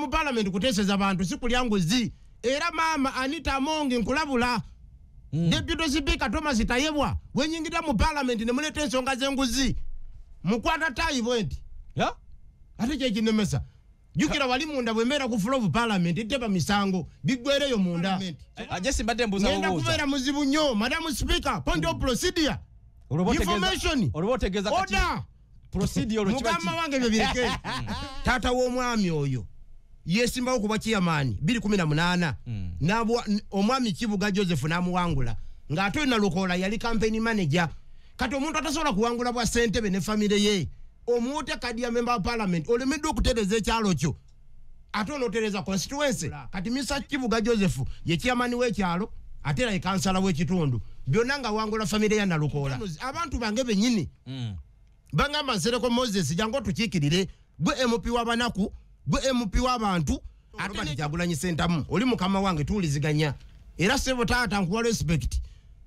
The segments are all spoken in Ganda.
mu parliament kuteseza abantu sikulyangu zi era mama Anita Amongi nkulabula Deputy Speaker Thomas Tayebwa wenyingira mu parliament ne muleta ensonga zenguzi mukwata tayi bwenti ya ate kye kinemesa jukira wali munda bwemera ku floor of parliament iteba misango bigwereyo munda ajesi mbadde mbuza nenda kubera muzibu nnyo Madam Speaker point of procedure information orobotegeza kati procedure mugamba wange bebireke tata w'omwami oyo yesimbawo kuba chairman 2018 nabo omwami Kibuga Joseph namuwangula ng'ate na Lukola yali campaign manager kati omuntu atasobola kuwangula bwa Ssentebe ne family ye omuute kadi ya member of parliament olemedde okutereza ekyalo kyo ate onotereza constituency kati Mr. Kibuga Joseph ye chairman w'ekyalo ate era ye kansala w'ekitundu byonna nga wangula family ya Nalukola abantu bange benyini bangamba Nsereko Moses jango tukiikirire gwe MP w'abanaku gwe MP w'abantu ate bati Kyagulanyi Ssentamu oli mukama wange tuuliziganya era sebo taata nkuwa respect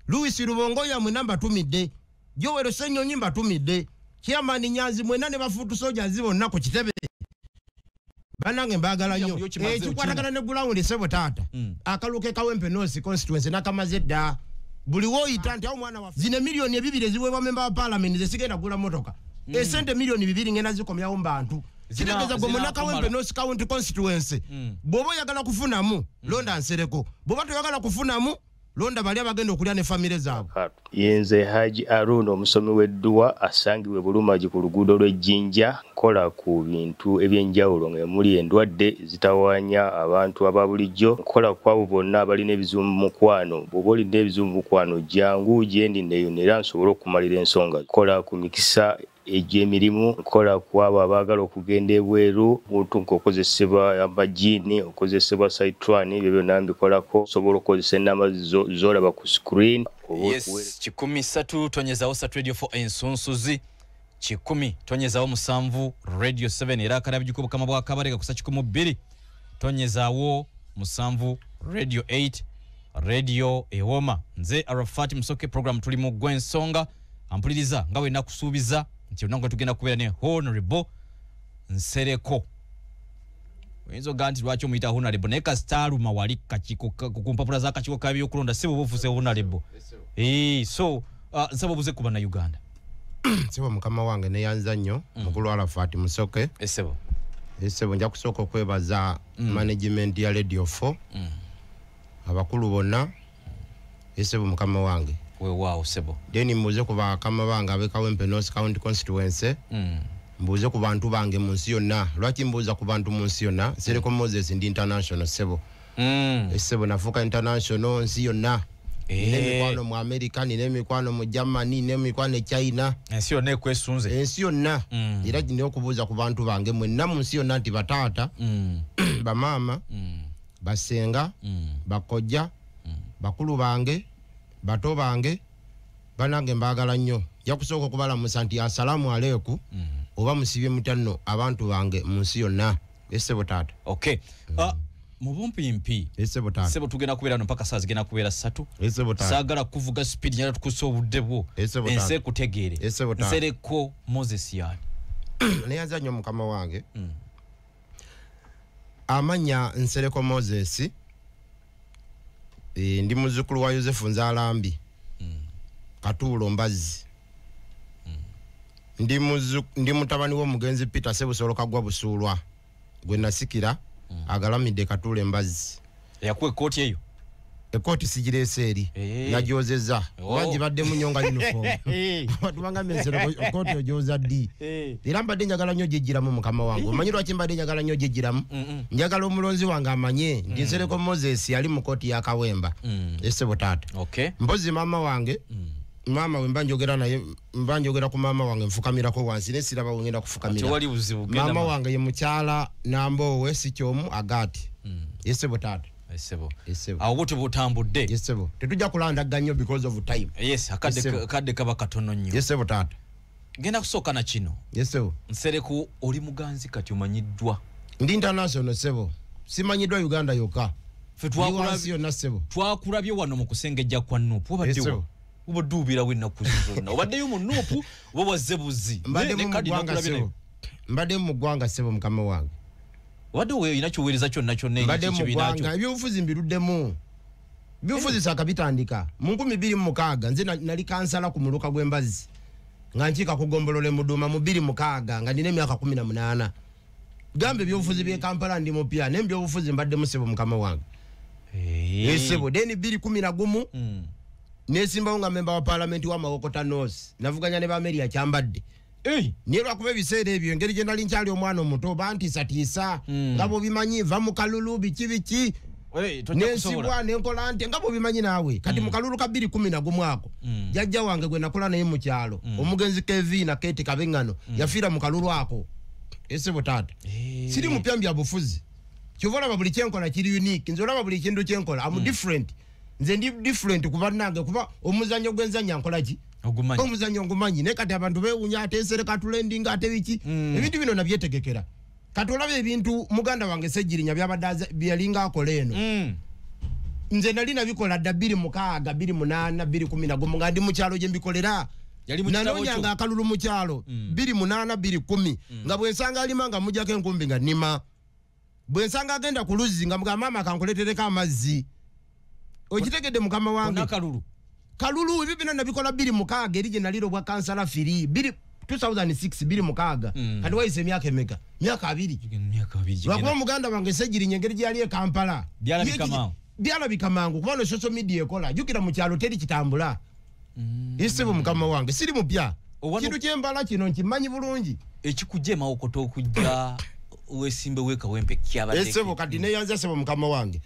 Louis Rubongo ya namba tumidde Joel Ssenyonyi mbatumidde Chairman Nyanzi mwena ne bafutu soja zibo nako kitebe banange mbagala nnyo kikwatagana ne ground sebo taata akaluke Kawempe North constituency nakamaze dda buli woyita nti awo mwana wa zine milioni 2 ziweebwa member wa parliament zesigenda gula motoka esente milioni 2 ngena zikomyawo mbantu kitegeza gwe munaka Kawempe North County constituency bobo yagala kufunamu londa Nsereko bobo toyagala kufunamu londa bali abagenda okulya ne family zaabwe yenze Haji Arun omusomi w'edduwa asangiwe Bulumaji ku luguudo lw'Ejjinja kola ku bintu ebyenjawulo ng'emuli endwadde zitawaanya abantu ababulijjo kola kwabo bonna abalina ebizibu mu mukwano bw'oba olina ebizibu mu mukwano jangu gyendi neyo era nsobola okumalira ensonga kola ku mikisa egy'emirimu kola kwabo abaagala okugenda ebweru muntu nk'okozesebwa amagini okozesebwa Saitran ebyo byonna mbikolako sobola okozesa ennamba z'olaba ku screen. Yes, 13 tonyezawo Sat Radio 4 ensunsuzi 10 tonyezawo 7 Radio 7 era akarabijiko kama bwa kabareka kusa 12 tonyezawo 7 Radio 8 Radio Ewoma nze Arafat Msoke program tuli mu Gwensonga ampuliriza ngawe nakusuubiza nti onango tugenda kubeera ne Honorable Nsereko Wenzo ganti lwacho muita Honorable neka staru mawali kachiko kumpapula za kachiko kabi yokulonda sibo bufuse Honorable so nsabo buze kuba na Uganda sebo mukama wange ne yanza nnyo mukulu Arafat Msoke esebo nja kusooka okwebaza management ya Radio 4 abakulu bonna esebo mukama wange wow sebo deni mbuze kuba kama banga abe Kawempe North County constituency mbuze ku bantu bange mu nsi yonna lwaki mbuza ku bantu mu nsi yonna Nsereko Moses ndi international sebo sebo nafuka international nsi yonna ne mikwano mu America ne mikwano mu Germany ne mikwano China ensi yonna ekwesunze ensi yonna era gine okubuza ku bantu bange mwenna mu nsi yonna nti bataata bamama basenga bakojja bakulu bange bato bange banange mbagala nnyo yakusooka okubalamusa nti assalamu alaykum oba musibye mutanno abantu bange mu nsi yonna esebo taata okay mu bumpimpi esebo taata sebo tugenda kubeera mpaka saa zigenda kubeera 3 esebo taata saagala kuvuga speed nyala tukusa obudde bwo ense kutegeere Nsereko Moses yani neyanza nnyo mukama wange amanya Nsereko Moses ndi muzukulu wa Yosefu Nzalambi Katuulo Mbazzi ndi mutabani w'omugenzi Peter Sebusoloka gwa Busuulwa gwe nasikira agalamidde Katuulo Mbazzi yakuwe kooti eyo ekoti sigirese eri najozeza wangi badde munyonga uniform batubanga Nsereko ekoti ojoza ddi era mbadde njagala nnyo gyegiramu mukama wange omanyi lwaki mbadde njagala nnyo gyegiramu njagala omulonzi wange amanye ndi Nsereko Moses yali mu koti ya Kawemba esebo taata mpozi mama wange mama we mbanjogera naye mbanjogera ku mama wange mfukamirako wansi nesiraba wengenda kufukamira mama wange ye mukyala Nambowe Sikyomu Agati esebo taata esebo awo butu butambudde esebo tetujja kulanda ganyo because of time yes akadde kaba katono nnyo esebo taata genda kusooka na kino esebo Nsereko oli muganzi kati omanyiddwa ndi international sebo simanyiddwa Uganda yoka twakulabye wano mu kusengejja kwa Nuupu obaddewo obaduubira wennaku zonna obaddeyo mu Nuupu oba wazze buzi mbadde mu ggwanga sebo mukama wange Wade we inachowereza kyonna kyonna mbadde mu ggwanga ebyobufuzi mbiruddemu byobufuzi saakabitandika mu 2006 nze nali kansala ku muluka gw'embazzi nga nkiika kugombolole Muduuma mu 2006 nga nina emyaka 18 gambe ebyobufuzi by'e Kampala ndi mupya naye ebyobufuzi mbadde musebo mukama wange esebo deni 2011 nesimbawo nga memba wa parliament wa Mawokota North navuganya ne Bameria Kyambadde niye lwakuba ebiseera ebyo engeri gye nali nkyali omwana omuto bantiisatiisa nga bwobimanyi va mu kalulu biki nensibwa nenkola nti nga bwobimanyi naawe kati mu kalulu ka 2011 ako jjajja wange gwe nakola naye mu kyalo omugenzi Kevina Kate Kabeŋŋano yafiira mu kalulu ako esebo taata siri mupya mbya bufuzi kyova olaba buli kyenkola kiri unique nze olaba buli kintu kyenkola am different nze ndi different kuba nange kuba omuzannyo gwenzanya nkola ki omuzannyo ngumanyi naye kati abantu beewunya ate nsereka tulendinga ate biki ebintu bino nabyetegekera kati olaba ebintu muganda wange Sejjirinya byabadde byalinga akola eno nze nali nabikola dda 2006 2008 2011 nga ndi mu kyalo gye mbikolera nanonyanga akalulu mu kyalo 2008 2010 nga bwensanga alima nga mujjako enkumbi nga nnima bwensanga agenda ku luzzi nga mugamba maama kankuletereko amazzi okitegedde mukama wange kalulu ebyo bino nabikola 2006 eri gye naliro bwa kansala firi 2006 2006 kati wayise emyaka emeka myaka 2 lwakuba muganda wange Sejjirinya engeri gye yali e Kampala byalabika mangu kuba no social media ekola jukira mu kyalo teri kitambula isebo mukama wange siri mupya kintu kyembala kino nkimanyi bulungi ekikujje Mawokota okujja wesimbe weka wempe kyabadde esebo kati ne yanza sebo mukama wange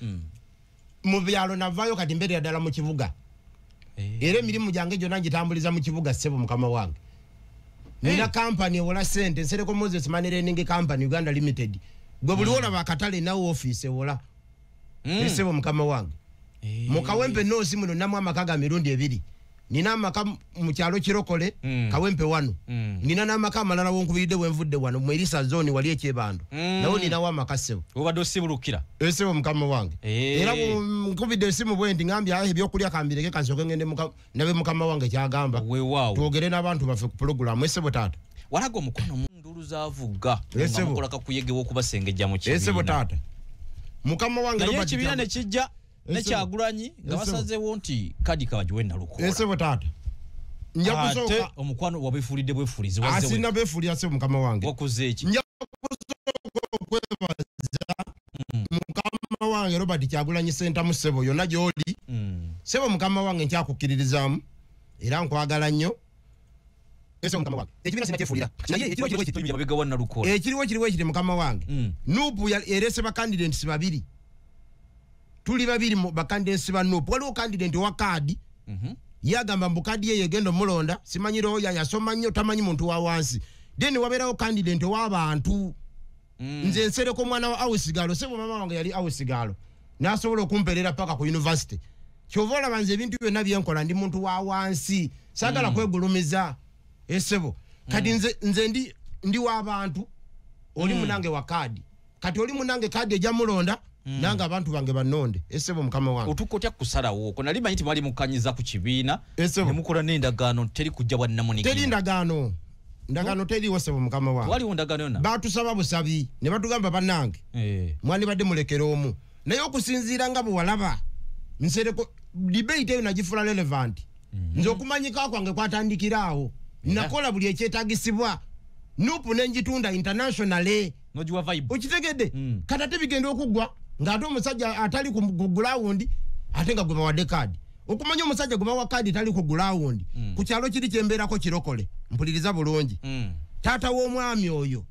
mu byalo navayo kati mbere ya dala mu kibuga era emirimu gyange gyonna ngitambuliza mu kibuga sebo mukama wange nina company wala sente nsereko Moses Manning Company Uganda Limited gwe buli wona bakatale na office wala sebo mukama wange mu Kawempe North muno namwe amakaga mirundi ebiri nina amaka mu kyalo kirokole Kawempe wano nina n'amaka amalala wonkubiride wenvudde wano mu Elisa zone wali ekyebando nawo nina wa makasebo obadde osibulukira esebo mukama wange era nkubidde esimu bwendi ngambye ebyokulya kambireke kansoke ngende nabe mukama wange kyagamba twogere n'abantu baffe ku program esebo taata walaga omukono mundulu zaavuga nga mukola kakuyegewo okubasengejja mu kibiina esebo taata mukama wange naye ekibiina ne kijja nekyagulanyi nga basazeewo nti kadi kabagiwe nalukola esebo taata nja kusooka omukwano wabeefulidde bwefulizi asina beefulira sebo mukama wange wakoze eki nja kusooka okwebaza mukama wange Robert Kyagulanyi senta mu sebo yonna gy'oli sebo mukama wange nkyakukiririzaamu era nkwagala nnyo esebo mukama wange ekibiina sinakyefulira naye ekiriwo ekiri mukama wange nuupu erese bacandidates babiri tuli babiri mu bakandidates ba nuupu waliwo candidate wa kaadi yagamba mbu kaadi ye yegenda mulonda simanyiro yasoma nnyo tamanyi muntu wa wansi then wabeerawo candidate w'abantu nze nsereko mwana wa Awusigalo sebo mama wange yali Awusigalo nasobola okumperera paka ku university kyova olaba nze ebintu byonna byenkola ndi muntu wa wansi saagala kwegulumiza esebo kati nze ndi w'abantu oli munange wa kaadi kati oli munange kaadi ejja mulonda nanga abantu bange banonde esebo mukama wange otukotya kusalawo okwo nali manyi tibali mukanyiza ku kibiina ne mukola n'endagaano teri kujja bwa namuniki teri ndagaano teri sebo mukama wange waliwo ndagaano yonna batusaba busabi ne batugamba bannange mwani badde mulekera omu naye okusinziira nga bwe walaba nsereko debate eyo nagifula relevant nze okumanyika kwange kwatandikiraawo nakola buli ekyetaagisibwa nuupu nenjitunda internationally nojiwa vibe okitegedde kata tebigenda okuggwa ng'ate omusajja atali ku ground ate nga gwe bawadde kaadi okumanya omusajja gwe bawa kaadi tali ku ground ku kyalo kiri kyembeerako kirokole mpuliriza bulungi taata w'omwami oyo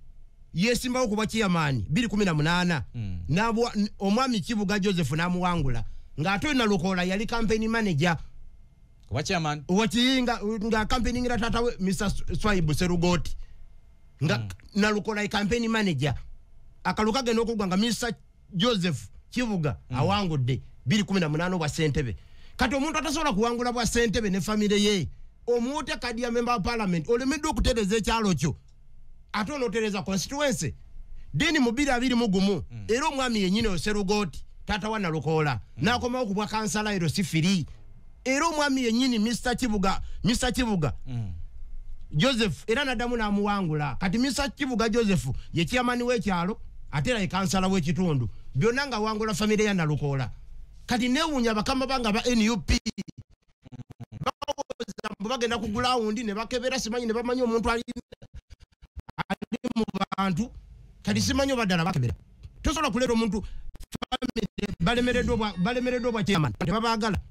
yesimbawo kuba chairman 2018 nabwa omwami Kibuga Joseph namuwangula ng'ate na Lukola yali campaign manager kuba chairman wakiyinga nga campaigning ra taata we Mr. Swaibu Serugoti nga na Lukola campaign manager akaluka genda okugwa nga Mr. Joseph Kibuga awangudde 2018 bwa Ssentebe kati omuntu atasobola kuwangula bwa Ssentebe ne family ye omuute kadi ya member of parliament olemedde okutereza ekyalo kyo ate onotereza constituency deni mu 2021 era omwami yennyini Oserugoti taata wa Nalukola n'akomawo ku bwa kansala ero sifiri era omwami yennyini Mr. Kibuga Joseph era nadamu namuwangula kati Mr. Kibuga Joseph ye chairman w'ekyalo atera ikansala w'ekitundu byonna nga wangula famire ya Nalukola kati newunya bakama banga ba NUP bagenda ku ground ne bakebera simanyi ne bamanyi omuntu ali mu bantu kati simanyi badala bakebera tosobola kulera omuntu balemereddwa bwa chairman tebabagala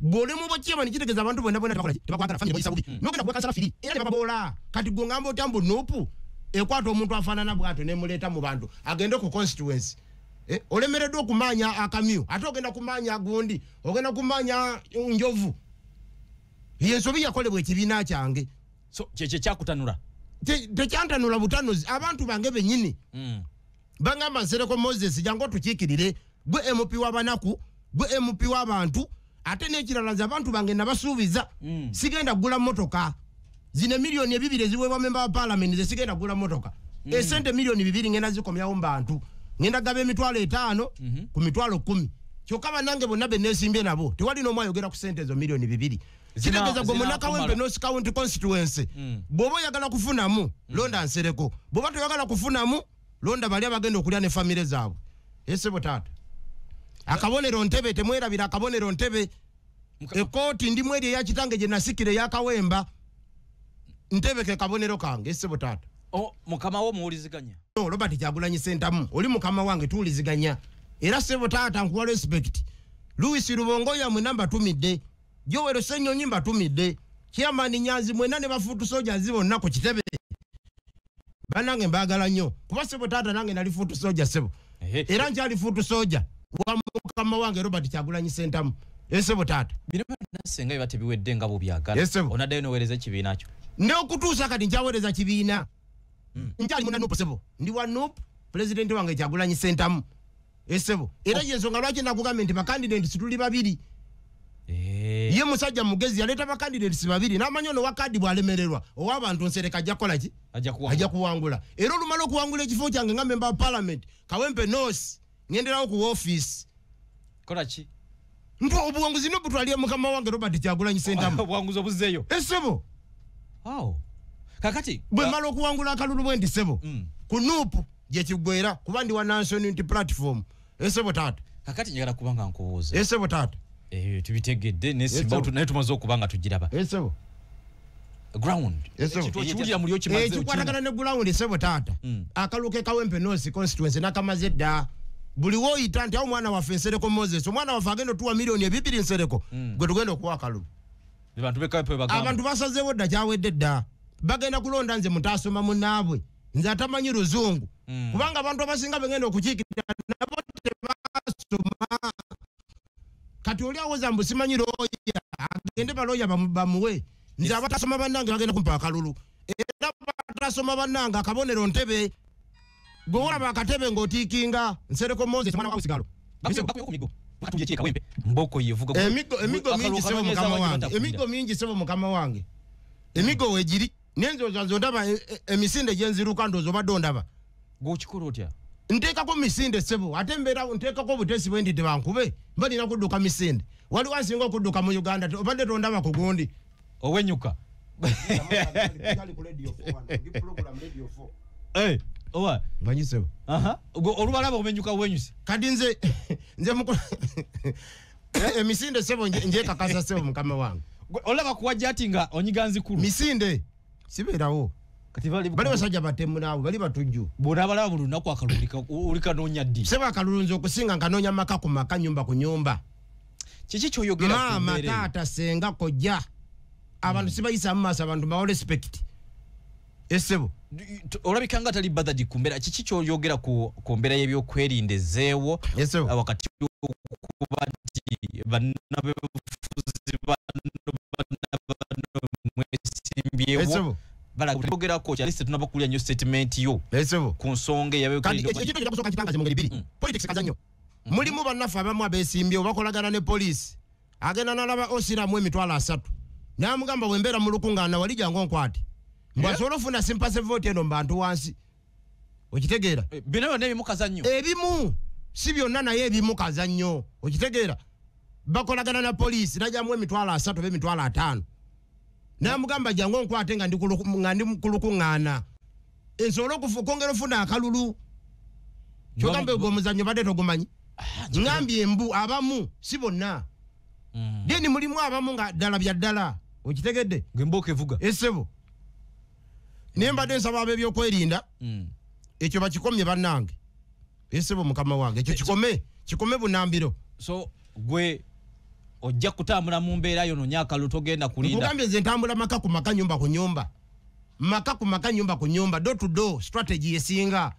bolemu bwa chairman kitegeza abantu bonna bakola tebakwagala famire boyisa bubi nogenda kuwekansala firi era babola kati gongamba otambo nopu ekwato omuntu afanana bwato ne muleta mu bantu agende ku constituency olemereddwa okumanya akamyu ate ogenda kumanya gundi ogenda kumanya njovu yensobi yakolebwa ekibiina kyange so cheche kyakutanula tekyantanula butanuzi abantu bange benyini bangamba Nsereko Moses jango tukikirire gwe MP w'abanaku gwe MP w'abantu ate n'ekirala nze abantu bange nabasuubiza sigenda kugula motoka zine milioni 2 eziweebwa memba wa parliament ze sigenda kugula motoka esente milioni 2 ngenda zikomyawo mu bantu ngenda gaba emitwalo 5 ku mitwalo 10 kyokka bannange bonna benneesimbye nabo tewali n'omu ayogera ku sente ezo milioni 2 kitegeza gwe Munakawempe North County constituency bw'oba oyagala kufunamu londa Nsereko bw'oba toyagala kufunamu londa bali abagenda okulya ne famire zaabwe esebo taata akabonero Ntebe temwerabira akabonero Ntebe ekoti ndi mweri ya kitange je nasikire ya Kawemba Ntebe ke kabonero kange esebo taata mukama wo muwuliziganya no Robert Kyagulanyi Ssentamu oli mukama wange tuwuliziganya era sebo taata nkuwa respect Louis Rubongoya mu namba tumidde Joel Ssenyonyi mbatumidde Chairman Nyanzi mwena ne bafutu soja zibo nako kitebe banange mbagala nnyo kuba sebo taata nange nali futu soja sebo era nkyali futu soja wa mukama wange Robert Kyagulanyi Ssentamu esebo taata bino nasenga biba tebiwedde nga bo byagala onaddayo noweereza ekibiina kyo ne okutuusa kati nkyaweereza kibiina nkyali muna nupu sebo ndi wa nupu president wange Kyagulanyi Ssentamu esebo era yensonga lwaki nakugambye nti bakandidate situli babiri ye musajja mugezi yaleta bakandidate babiri n'amanyi ono wakadi bwalemererwa ow'abantu Nsereko ajja kukola ki ajja kuwangula era olumala okuwangula ekifo kyange nga memba wa parliament Kawempe North ngenderawo ku office kola ki mpo obuwanguzi n'obutwaliye mukama wange Robert Kyagulanyi Ssentamu obuwanguzi obuzeeyo esebo kakati bwe mala okuwangula akalulu bwe ndi sebo ku nupu gye kigwera kuba ndi wa National Unity Platform esebo taata kakati njagala kubanga nkubuuza esebo taata tubitegedde nesimba naye tumaze okubanga tugiraba esebo ground ekiwulira mulyo kimaze ekikwatagana ne ground esebo taata akaluke Kawempe North constituency nakamaze dda buli woyita nti awo mwana waffe Nsereko Moses omwana waffe agenda otuwa milioni 2 Nsereko gwe tugenda okuwa akalulu abantu basazeewo dda kyawedde dda bagenda kulonda nze mutasoma munaabwe nze atamanyi luzungu kubanga abantu abasinga begenda okukiikirira nabo tebasoma kati oli awoza mbu simanyi looya agende balooya bamuwe nze abatasoma bannange bagenda kumpa akalulu era batasoma bannange akabonero Ntebe gwe olaba akatebe ng'otiikinga Nsereko Moses mwana wa Busigalo mboko yevuga emigo mingi sebo mukama wange emigo mingi sebo mukama wange emigo wegiri nenzo ndaba emisinde gyenziruka ndozo badondaba gokikolo otya nteekako misinde sebo ate mbeera nteekako obutesi bwendidde bankube balina kudduka misinde wali wansinga okudduka mu Uganda obadde tondaba ku gundi owenyuka owa banyi sebo olubalaba omenyuka owenyuse kadi nze emisinde sebo njekakasa sebo mukama wange olaba kuwajja ati nga onyiganzi kulu misinde sibeerawo kati bali basajja batemu naawe bali batujju bw'onabalaba buli lunaku akalulika olikanoonya ddi sebo akalulunzi okusinga nkanoonya maka ku maka nyumba ku nyumba kiki kyoyogera maama taata senga kojja abantu sibayisa mu maaso abantu bawa respect esebo olabika nga tali badadi ku mbeera kiki kyoyogera ku mbeera y'ebyokwerinda ezeewo wakati okuba nti bannabefuzi mwesimbyewo balagogerako kyalise tunaba kulya nnyo statement yo ku nsonga politics kazanyo mulimu bannaffe abamu abeesimbyewo bakolagana ne poliisi agenda n'alaba osiramu emitwalo 3 n'amugamba bwembeera mu lukungaana wali jangu onkwate mbwasobola ofuna sympathy vote eno mu bantu wansi okitegeera bino byonna ebimu kazannyo ebimu si byonna naye ebimu kazannyo okitegeera bakolagana na poliisi najjamu emitwalo 3 oba emitwalo 5 n'amugamba jangu onkwate nga ndi ku lukungaana ensobole okwongera ofuna akalulu Chokambe gwo muzanyo bade togumanyi. Ngambye embu abamu si bonna. Deni mulimu abamu nga ddala bya ddala. Okitegedde? Gemboke vuga. Essebo. Nemba den sababe ebyokwerinda. Ekyo bakikomye bannange. Essebo mukama wange. Ekyo kikome bunambiro. So gwe ojja kutambula mu mbeera yono nyaka lutogenda kulinda. Ngambye nze ntambula maka ku maka nyumba ku nyumba. Maka ku maka nyumba ku nyumba. Door to door strategy esinga.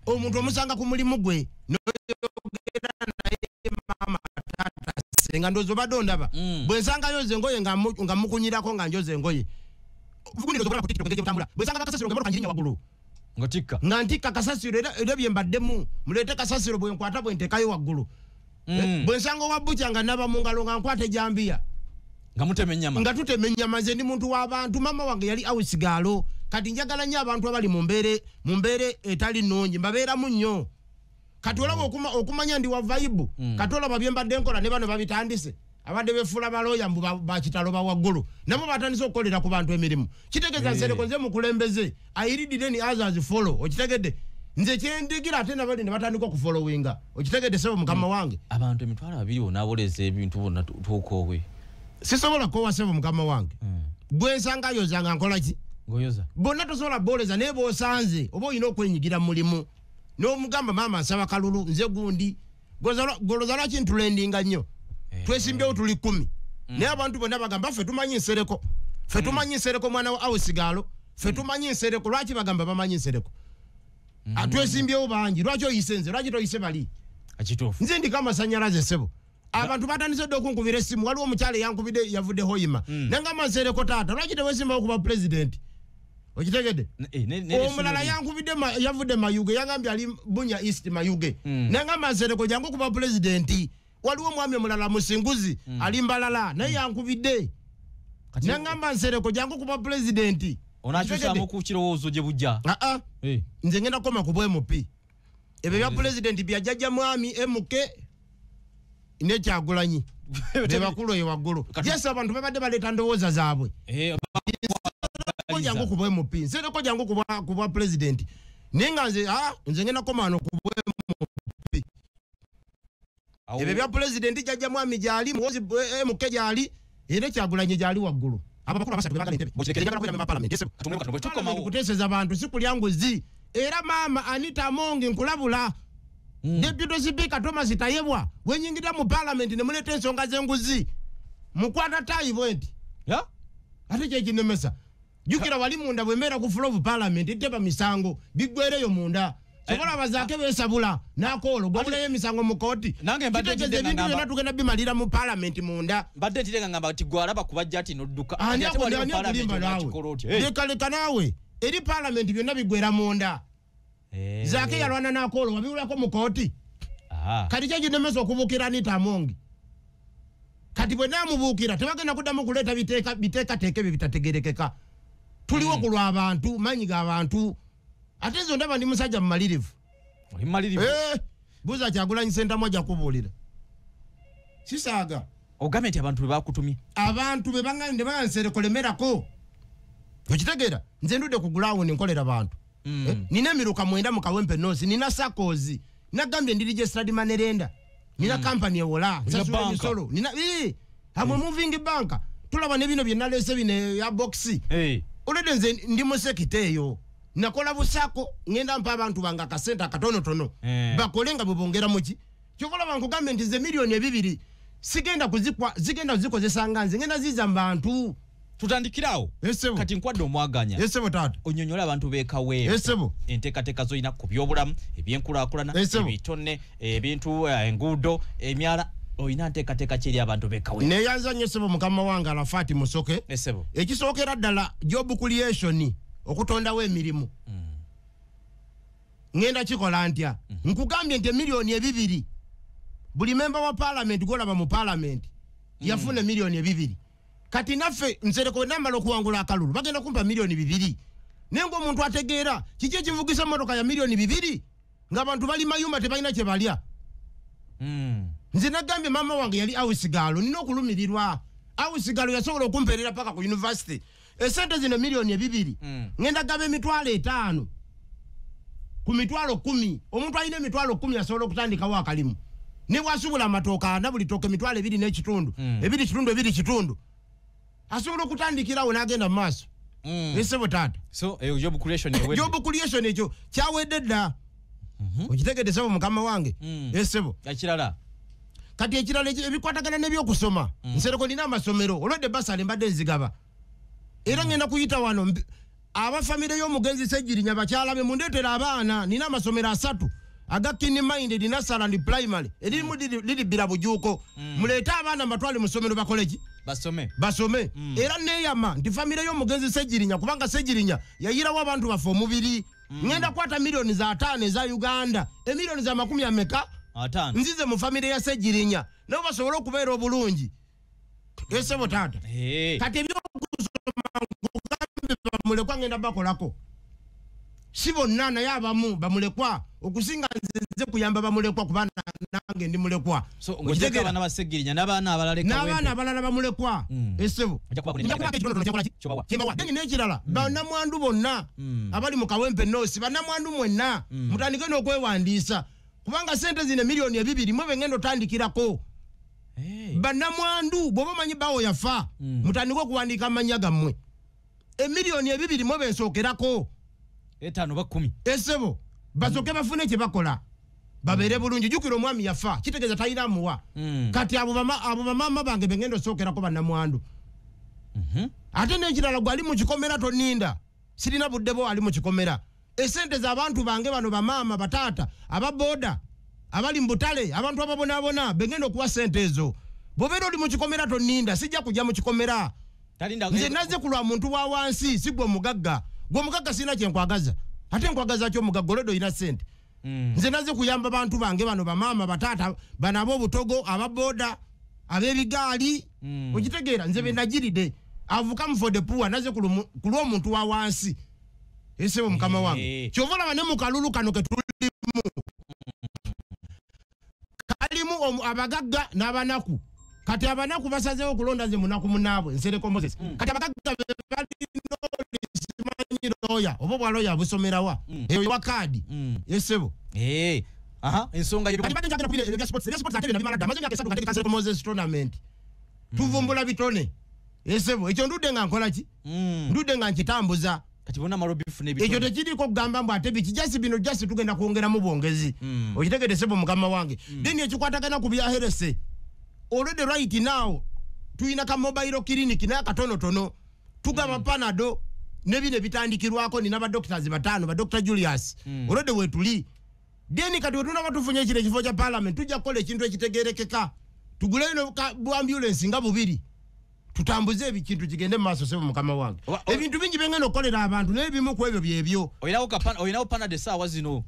Omuntu omusanga ku mulimu gwe noyogera naye mama tata senga ndozo badondaba bwe nsanga yoze ngoye nga mukunyirako nga njoze ngoye vuguniro zokola kutiki tokege kutambula bwe nsanga kasasiro nga kanjirinya wagulu ngotika ngantika kasasiro era bye mbaddemu mulete kasasiro bwe nkwata bwe ntekayo wagulu bwe nsanga wabucha nga naba mu ngalo nga nkwate jambia nga mutemenya nyama nga tutemenya maze ndi muntu w'abantu mama wange yali awusigalo kati njagala nnyo abantu abali mu mbeere etali nnungi mbabeeramu nnyo kati olaba okumanya ndi wa vibe kati olaba bye mbadde nkola ne bano babitandise abadde befuula balooya mbu bakitalo bawaggulu nabo batandise okukolera ku bantu emirimu kitegeeza nsereko nze mukulembeze ayiridire ni others follow okitegedde nze kyendigira ate nabali ne batandika okufollowinga okitegedde sebo mukama wange abantu emitwalo abiri bonaaboleza ebintu bonna tuukoowe sisobola kowa sebo mukama wange gwe nsanga yozanga nkola ki ngoyoza bonna tosobola boleza naye b'osanze oba olina okwenyigira mulimu n'omugamba maama nsaba kalulu nze gundi goloza lwaki ntulendinga nnyo twesimbyewo tuli 10 naye abantu bonna bagamba ffe tumanyi nsereko mwana wa awusigalo ffe tumanyi nsereko lwaki bagamba bamanyi nsereko twesimbyewo bangi lwaki oyise nze lwaki toyise bali akituufu nze ndiko amasanyalaze sebo abantu batandise dde okunkubira essimu waliwo omukyala eyankubidde yavudde hoyima nengamba nsereko taata lwaki tewesimbawo kuba pulezidenti okitegedde omulala yankubidde yavudde mayuge yangambye ali bunya east mayuge nengamba nsereko jangu kuba pulezidenti waliwo omwami omulala musinguzi ali mbalala naye yankubidde nengamba nsereko jangu kuba pulezidenti onakyusamu ku kirowoozo gye bujja nze ngenda koma ku bwmp ebyo bya pulezidenti byajjajja mwami MK nekyagulanyi nebakulu eyo waggulu yes abantu babadde baleeta ndowooza zaabwe jangu ku bwmp nsereko jangu ku bwa pulezidenti naye nga nze ngenda komaano ku bwmp ebyo bya pulezidenti jjajja mwami gyali muwozi MK gyali era ekyagulanyi gyali waggulu abakulu abasatu bebagala entebe kuteeseza abantu si kulya nguzi era maama Anita Amongi nkulabula Deputy Speaker Thomas Tayebwa wenyingira mu parliament ne muleta ensonga z'enguzi mukwata tayi bwenti ate kyekinemesa jukira wali munda bwembeera ku floor of parliament iteba misango bigwereyo munda sobola bazaake beesabula n'akoolo gwabulayo emisango mu kooti kitegeze ebintu byonna tugenda bimalira mu parliament munda mbadde ntirenga ngamba nti gwalaba kubajja ati nodduka ani akulimba naawe lekaleka naawe eri parliament byonna bigwera munda zaake yalwana n'akoolo wabiwulako mu kooti kati kyekinemesa okubuukira Anita Amongi kati bwe naamubuukira tebagenda kuddamu kuleeta biteekateeka ebyo bitategerekeka tuliwo ku lw'abantu manyi g'abantu ate nzo ndaba ndi musajja mumalirivu buuza Kyagulanyi Ssentamu ajja kubuulira sisaaga ogambye nti abantu bebakutumye abantu bebagambye nserekolemerako okitegeera nze ndudde ku gulawuni nkolera bantu nina emiruka 9 mu Kawempe North nina sakozi nagambye ndi registered manerenda nina company ewola nsasula emisolo nina amwe moving bank tulaba ne bino byenalese bino ya boxi olede nze ndi mu sekita eyo nakola busako ngenda mpa abantu banga kasenta katonotono bakole nga bwebongera muki kyokola bankugambye nti ze milioni 2 sigenda zikozesa nga nze ngenda ziza mu bantu tutandikirawo kati nkwadde omwaganya esebo taata onyonyola abantu beekaweewo esebo enteekateeka z'olina ku byobulamu ebyenkulaakulana ebitone ebintu enguudo emyala olina nteekateeka kyeri abantu beekaweewo neyanza nnyo esebo mukama wange Alafati Musoke esebo ekisookera ddala job creation okutondawo emirimu ngenda kikola ntya nkugambye nti milioni 2 buli memba wa parliament golaba mu parliament yafuna milioni 2 kati naffe nsereko namala okuwangula akalulu bagenda kumpa milioni 2 nengo omuntu ategeera kiki ekivugisa motoka ya milioni 2 ng'abantu bali mayumba tebalina kye balya nze nagambye maama wange yali awusigalo nina okulumirirwa awusigalo yasobola okumpeerera paka ku university esente zino milioni 2 ngenda gaba emitwalo 5 ku mitwalo 10 omuntu alina emitwalo 10 asobola okutandikawo akalimu ne bwasubula amatooka na buli tooke emitwalo 2 n'ekitundu ebiri kitundu asobola okutandikirawo n'agenda mu maaso esebo taata so job creation ekyo kyawedde dda okitegedde sebo mukama wange esebo ekirala kati ekirala ebikwatagana n'ebyokusoma nsereko nina amasomero olwedde basale mbadde nzigaba era ngenda kuyita wano abafamire y'omugenzi Sejjirinya bakyalabe mundeetera abaana nina amasomero 3 aga keen minded nasara and primary erimu liribbira bujuuko muleete abaana matwale musomero bakoleki basome era neyama nti famire y'omugenzi Sejjirinya kubanga Sejjirinya yayirawo abantu bafe omubiri ngenda kwata milioni za 5 eza Uganda emilioni za 10 ameka nzize mu famire ya Sejjirinya nabo basobola okubeera obulungi esebo taata kati ebyokusoma bamulekwa ngenda bakolako si bonna naye abamu bamulekwa okusinga nze kuyamba bamulekwa kubana nange ndi mulekwa so ngojeka abana basegirinya n'abaana abalala bamulekwa esebo nekirala bannamwandu bonna abali mu Kawempe North bannamwandu mwenna mutandike n'okwewandiisa kubanga sente zine milioni 2 mwe bengendo tandikirako bannamwandu bwoba manyi bawo yafa mutandike okuwandiika amanya gammwe emilioni 2 mwe bensookerako 5 ba 10 esebo basoke bafune kye bakola babere bulungi jukiro omwami yafa kitegeza tayina muwa kati abo bamama bange bengendo sokerako bannamwandu ate n'ekirala gwali mu kikomera toninda sirina buddebo ali mu kikomera esente z'abantu bange bano bamama bataata ababoda abali mbutale abantu ababonaabona bengendo okuwa sente ezo bobeera oli mu kikomera toninda sijja kujja mu kikomera nze nazze kulwa muntu wa wansi sigwa omugagga gwe omugagga sirina kyenkwagaza ate nkwagaza ky'omugagga olwedde olina sente nze nazze kuyamba bantu bange bano bamama bataata bano ab'obutogo ababoda ab'ebigaali okitegeera nze benagiridde avukamu for the poor nazze kulwa omuntu wa wansi esebo mukama wange kyova olaba ne mu kalulu kano ke tulimu kalimu abagagga n'abanaku kati abanaku basazeewo okulonda nze munaku munaabwe nsereko Moses kati abagagga simanyi looya oba bwa looya busomerawa eyo wa kaadi esebo ensonga Moses tournament tuvumbula bitone esebo ekyo ndudde nga nkola ki ndudde nga nkitambuza kati bona marobifu ne bitone ekyo tekiriko kugamba mbu ate biki jasi bino jasi tugenda kwongeramu bwongezi okitegedde sebo mukama wange then ekikwatagana ku bya herese already right now tuyina ka mobile clinic n'akatonotono tugaba panado nebine bitandikirwako nina ba doctors 5 ba Dr. Julius already wetuli then kati wetuna batufunye kile kifo kya parliament tujja kola ekintu ekitegerekeka tugule ino bu ambulance nga bubiri tutambuze ebikintu kigende maaso sebo mukama wange ebintu bingi bengeno kolera abantu n'ebimu ku ebyo byebyo oyinawo panado sawa zino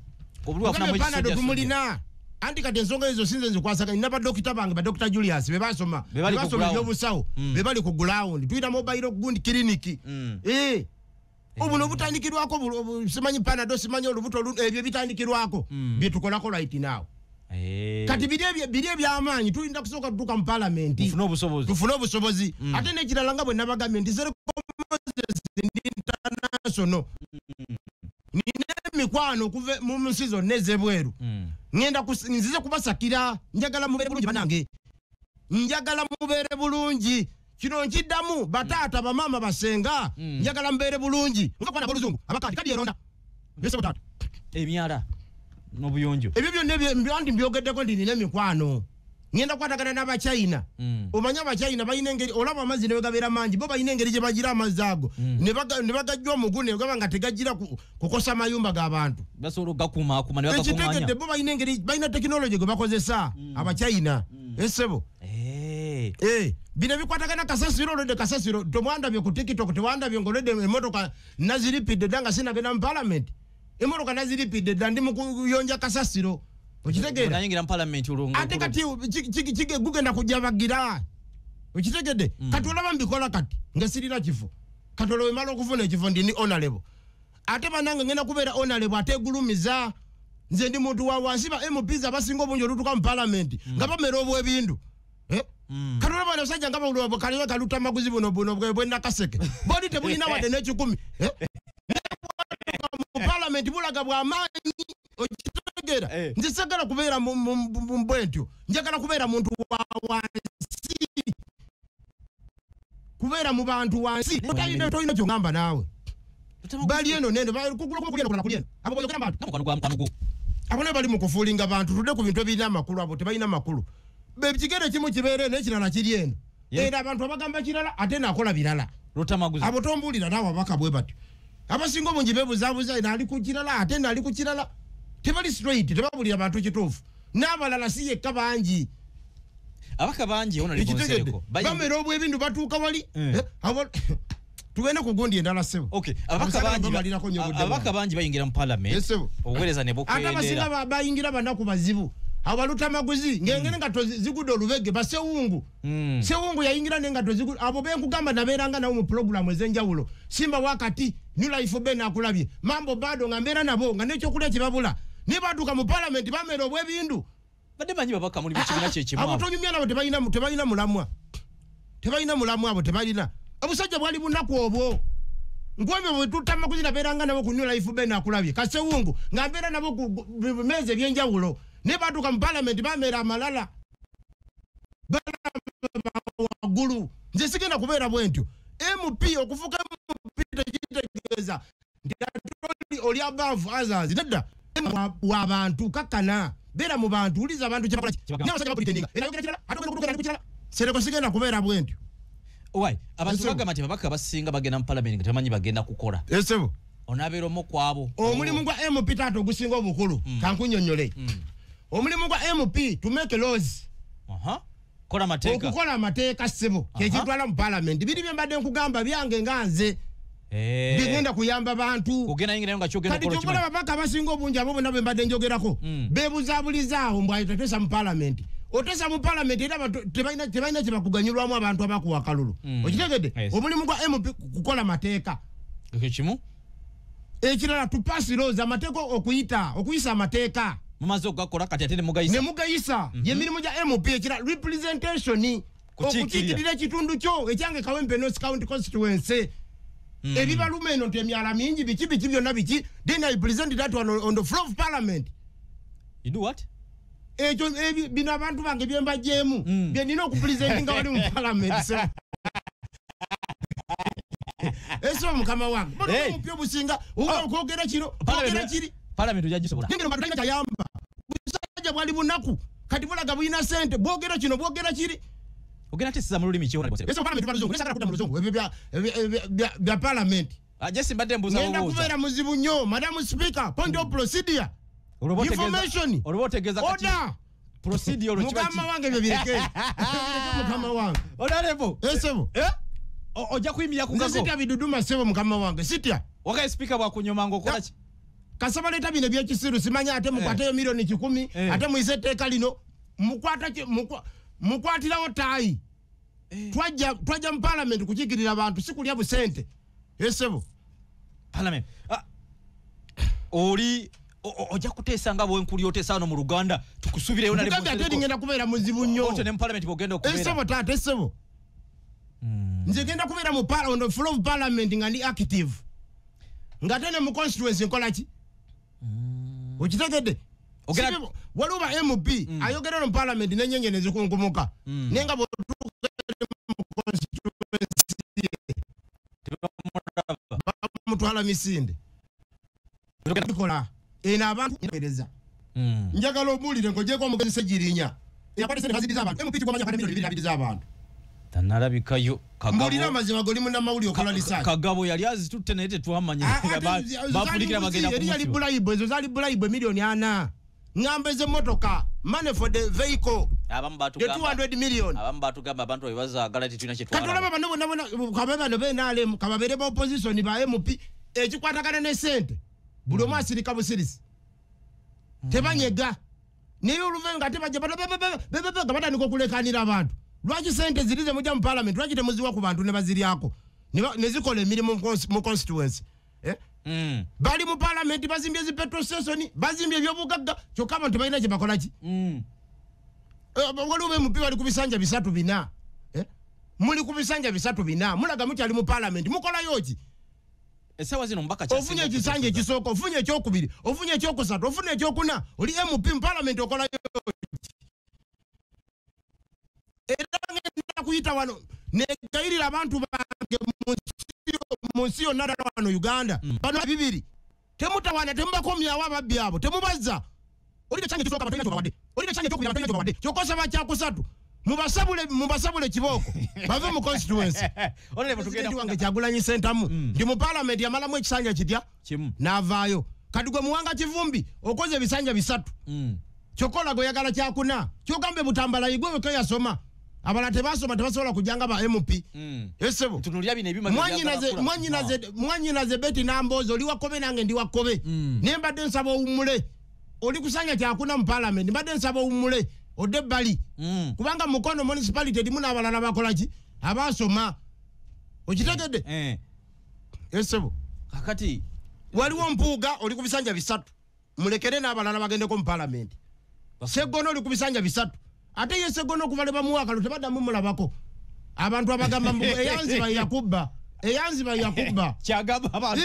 obulwa funa panado tumulina anti kati ensonga ezo sinze nzikwasaka nina ba dokita bange ba Dr. Julius bebasoma ebyobusawo bebali ku ground tuyina mobile gundi clinic obuno butandikirwako simanyi panado simanyi olubuto ebyo bitandikirwako byetukolako right now kati biri ebyamaanyi tulinda kusooka tutuuka mu parliament tufune obusobozi ate n'ekirala nga bwe nabagambye nti international nina emikwano okuva mu nsi zonna ez'ebweru ngenda nzize kubasakira njagala mubeere bulungi banange njagala mubeere bulungi kino nkiddamu bataata bamama basenga njagala mubeere bulungi nga kwana boluzungu abakati kadi eronda yese bataata emyala n'obuyonjo ebyo byonna ndi mbyogeddeko ndi nina emikwano ngenda kwatagana n'abachina omanya abachina balina engeri olaba amazzi ne bagabeera mangi bo balina engeri gye bagira amazzi ago ne bagajja omugune ogaba nga tegagira kukosa amayumba g'abantu basobola ogakuumaakuma ne bagakumanya ekitegedde bo balina engeri balina tekinologi gwe bakozesa abachina esebo bino bikwatagana kasasiro olwedde kasasiro tomwandabye ku TikTok tewandabye ngolwedde emotoka naziripidde dda nga sinagenda mu parliament emotoka naziripidde dda ndi mu kuyonja kasasiro okitegeera nayingira mu parliament olungo ate kati gugenda kujja bagira okitegedde kati olaba mbikola kati nga sirina kifo kati olwo wemala okufuna ekifo ndi honorable ate banange ngenda kubeera honorable ate egulumiza nze ndi muntu wa wansi ba MPs abasinga obungi olutuka mu parliament nga bamera obwebindu kati olaba abasajja nga balwa kaliwe kaluta amaguzi buno bwe nakaseke bodi tebulina wadde n'ekikumi mu parliament parliament bulaga bwa maanyi okitegera nze sagala kubeera mu bwentyo njagala kubeera muntu wa wansi kubeera mu bantu wansi toyina kyongamba naawe bali eno nene kulien abo boyogera bantu abo ne bali mu kufuulinga bantu tudde ku bintu ebirina amakulu abo tebalina makulu bekigere kimu kibeere n'ekirala kiri eno era abantu abagamba kirala ate nakola birala abo tombulira naawe abaka bwe batyo abasinga obungi bebuzabuza naali ku kirala ate naali ku kirala tebali straight tebabulira bantu kituufu n'abalala si yekka bangi abaka bangi ono libonsereko bamera obwebintu batuuka wali tugenda kugundi endala sebo abaka bangi bayingira mu parliament obuweereza ne bukeendera ate abasinga bayingira banaku bazibu abaluta maguzi ngengene ngato zigudo olubege basewungu sewungu yayingira nengato zigudo abo benkugamba naberanga nawo mu program ezenjawulo simba wakati New Life Ben akulabye mambo bado ngambera nabo nga nekyo kulya kibabula ne baduka mu parliament bamera obwebindu badde banyi babaka muri bikibiina kyekimu abo tonyumya nabo tebalina mulamwa abo tebalina abusajja bwali bunaku obwo ngwebe bwe tutama kuzina beranga nabo ku New Life Ben akulabye kasewungu ngambera nabo ku meze byenjawulo ne baduka mu parliament bamera amalala wagulu nze sigenda kubeera bwentyo MP okufuka MP tekitegeza ndi oli above others nedda w'abantu kakana beera mu bantu uliza abantu kyabakola n'abasajja bakulitendinga era yogera kirala atogenda kutuuka n'ekirala sereko sigenda kubeera bwentyo owai abantu bagamba nti babaka basinga bagenda mu parliament nga tebamanyi bagenda kukola esebo onaabeera omu kwabo omulimu gwa MP taata ogusinga obukulu kankunnyonnyole omulimu gwa MP to make laws kola mateeka okukola amateeka sebo kyekitwala mu parliament biri bye mbadde nkugamba byange nga nze bigenda kuyamba bantu kugenda yingirayo nga kyogenda kati kyokola babaka abasinga obungi abo bonna bwe mbadde njogerako beebuzabulizaawo mbwayi totesa mu parliament otesa mu parliament era tebalina kye bakuganyulwamu abantu abakuwa akalulu okitegedde omulimu gwa MP kukola mateeka ekyo kimu ekirala to pass laws amateeka okuyisa amateeka mumaze okugakola kati ate ne mugayisa y'emirimu gya MP ekira representation okukiikirira ekitundu kyo ekyange Kawempe North County constituency ebibaluma eno nti emyala mingi biki byonna biki then I presented that one on the floor of parliament. You do what? Ekyo bino abantu bange byembajjeemu bye nina okupresentinga wali mu parliament eso mukama wange MP obusinga okwogera kino okwogera kiri parliament ojjagisobola ngengero matulina kyayamba busajja bwali bunaku kati bulaga buyina sente bwogera kino bwogera kiri ogenda tesiza mu lulimi kyona eso parliament baluzungu nesagala kuta mu luzungu bya parliament jesi mbadde mbuuza ngenda kubeera muzibu nnyo madam speaker point of procedure information order procedure mukama wange bye bireke mukama wange honorable esebo ojja kuyimira ku gago sitya biduduma sebo mukama wange sitya wakaye speaker bwakunyomanga okola ki kasaba leta bino byekisiru simanya ate mukwateyo milioni 10 ate muise etteeka lino mukwatirawo taayi twajja mu parliament kukigirira abantu sikulya busente esebo parliament oli ojja kuteesa nga bwenkuli oteesa wano mu Luganda tukusubireyo ate ngenda kubeera muzibu nnyo ote ne mu parliament bwogenda okubeera esebo taata esebo nze genda kubeera mu on the floor of parliament nga ndi active nga tene mu constituency nkola ki okitegedde waliwo ba MP ayogera mu parliament n'enyenye ne zikungumuka naye nga bamutwala misinde kola eno abantu ereza njagala obuulire ng'ogyeko omugenzi Segirinya eyakwatise ne baziriza abantu MP tikwamanya kale milioni 2 abiriza abantu tanalabikayo mbulira amazima goli munnamawulire okola research kagabo yali azitutte naye tetwamanya bafunikira bagenda yali bribe ezo zali bribe milioni 4 ngamba ez'emmotoka money for the vehicle abamu the 200 million abamu batugamba abantu bebazaagala tetulina kyetwala katulaba bano kababano benaalemu kababere ba opposition ba MP ekikwatagana ne sente buli omu asirika busirisi tebanyega naye oluvenga ate bajja nga batandika okulekanira abantu lwaki sente zirize mujja mu parliament lwaki temuziwa ku bantu ne baziryako ne zikola emirimu mu constituency bali mu parliament bazimbye zi petrol station bazimbye ebyobugagga kyokka abantu balina kye bakola ki waliwo MP bali ku bisanja 3-4 muli ku bisanja 3-4 mulaga mukyali mu parliament mukolayo ki esawa zino mbaka cha ofunye ekisanja ekisooka ofunye ekyokubiri ofunye ekyokusatu ofunye ekyokuna oli MP mu parliament okola era ngenda kuyita wano negayirira abantu bange mu nsi yonna ddala wano Uganda bano bibiri temutawana temubakomyawo ababbi abo temubazza oli ekisanja ekisooka batolina kyobawadde oli ekisanja ekyokubiri batolina kyobawadde kyokosaba kyakusatu mubasabule kibooko bave mu constituency wange Kyagulanyi Ssentamu ndi mu parliament yamalamu ekisanja kitya n'avaayo kati gwe muwanga Kivumbi okoze ebisanja bisatu kyokola gweyagala kyakuna kyogambe Butambala igwe weke yasoma abala tebasoma tebasobola kujanga ba MP esebo mwanyinaze Beti Nambozi oli wakobe nange ndi wakobe nembadde nsaba owummule oli kusanya kyakuna mu parliament mbadde nsaba owummule ode bali kubanga Mukono municipality edimu n'abalala bakolaki abasoma okitegedde esebo kakati waliwo Mpuuga oli kubisanja bisatu mulekere n'abalala bagendeko mu parliament Ssegono oli kubisanja bisatu ate ye Ssegono okuva lebamuwa kalu tebaddamu mulabako abantu abagamba eyanzi bayakubba kyagamba abantu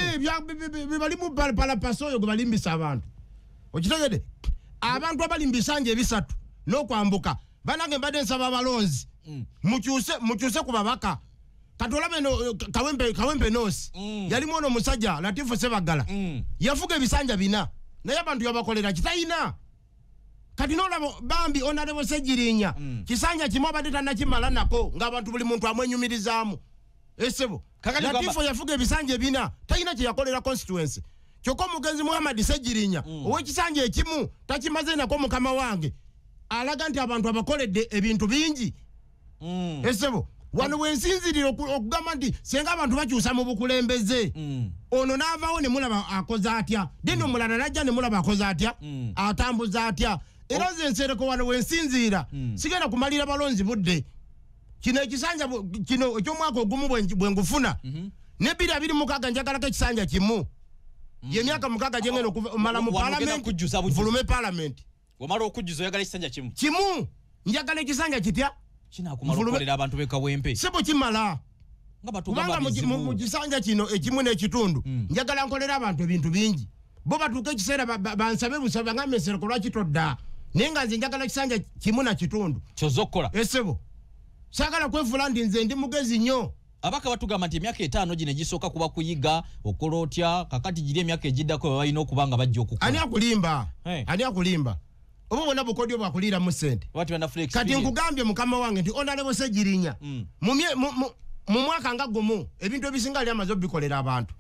bali mu palapaso oyo gwe balimbisa abantu okitegedde abantu abali mu bisanja ebisatu n'okwambuka banange mbadde nsaba abalonzi mukyuse ku babaka kati olabe Kawempe Noosi yalimu ono omusajja Latifu Sebagala yafuga ebisanja bina naye abantu yabakolera kitayina kati n'olaba bambi Honorable Ssegirinya kisanja kimu abadde tannakimala nako ng'abantu buli muntu amwenyumirizaamu esebo Latifu yafuga ebisanja bina tayina kye yakolera constituency kyokka omugenzi Muhammad Ssegirinya ow'ekisanja ekimu takimaze nako mukama wange alaga nti abantu abakoledde ebintu bingi esebo wano wensinzirira okugamba nti senga abantu bakyusa mu bukulembeze ono n'avaawo ne mulaba akoze atya deni omulala najja ne mulaba akoze atya atambuza atya era nze nsereko wano wensinziira sigenda kumalira balonzi budde kino ekisanja kino ekyomwaka ogumu bwe ngufuna ne 2026 njagalako ekisanja kimu y'emyaka 6 gyengenda okumala mu parliament vulume parliament wamala okujjuza oyagala ekisanja kimu njagala ekisanja kitya kinakumala okukolera abantu b'Ekawempe sebo kimala kubanga mu kisanja kino ekimu n'ekitundu njagala nkolera abantu ebintu bingi bo batuuka ekiseera bansabe busabe nga Mesero lwaki todda naye nga nze njagala ekisanja kimu na kitundu kyoza okukola esebo saagala kwefuula nti nze ndi mugezi nnyo abaka batugamba nti emyaka 5 gino egisooka kuba kuyiga okola otya kakati giri emyaka egiddako balina okuba nga bajja okukola ani akulimba oba bonna bukodyo bwakuliiramu ssente kati nkugambye mukama wange nti Honorable Ssegirinya mu mwaka nga gumu ebintu ebisinga ali amaze obikolera abantu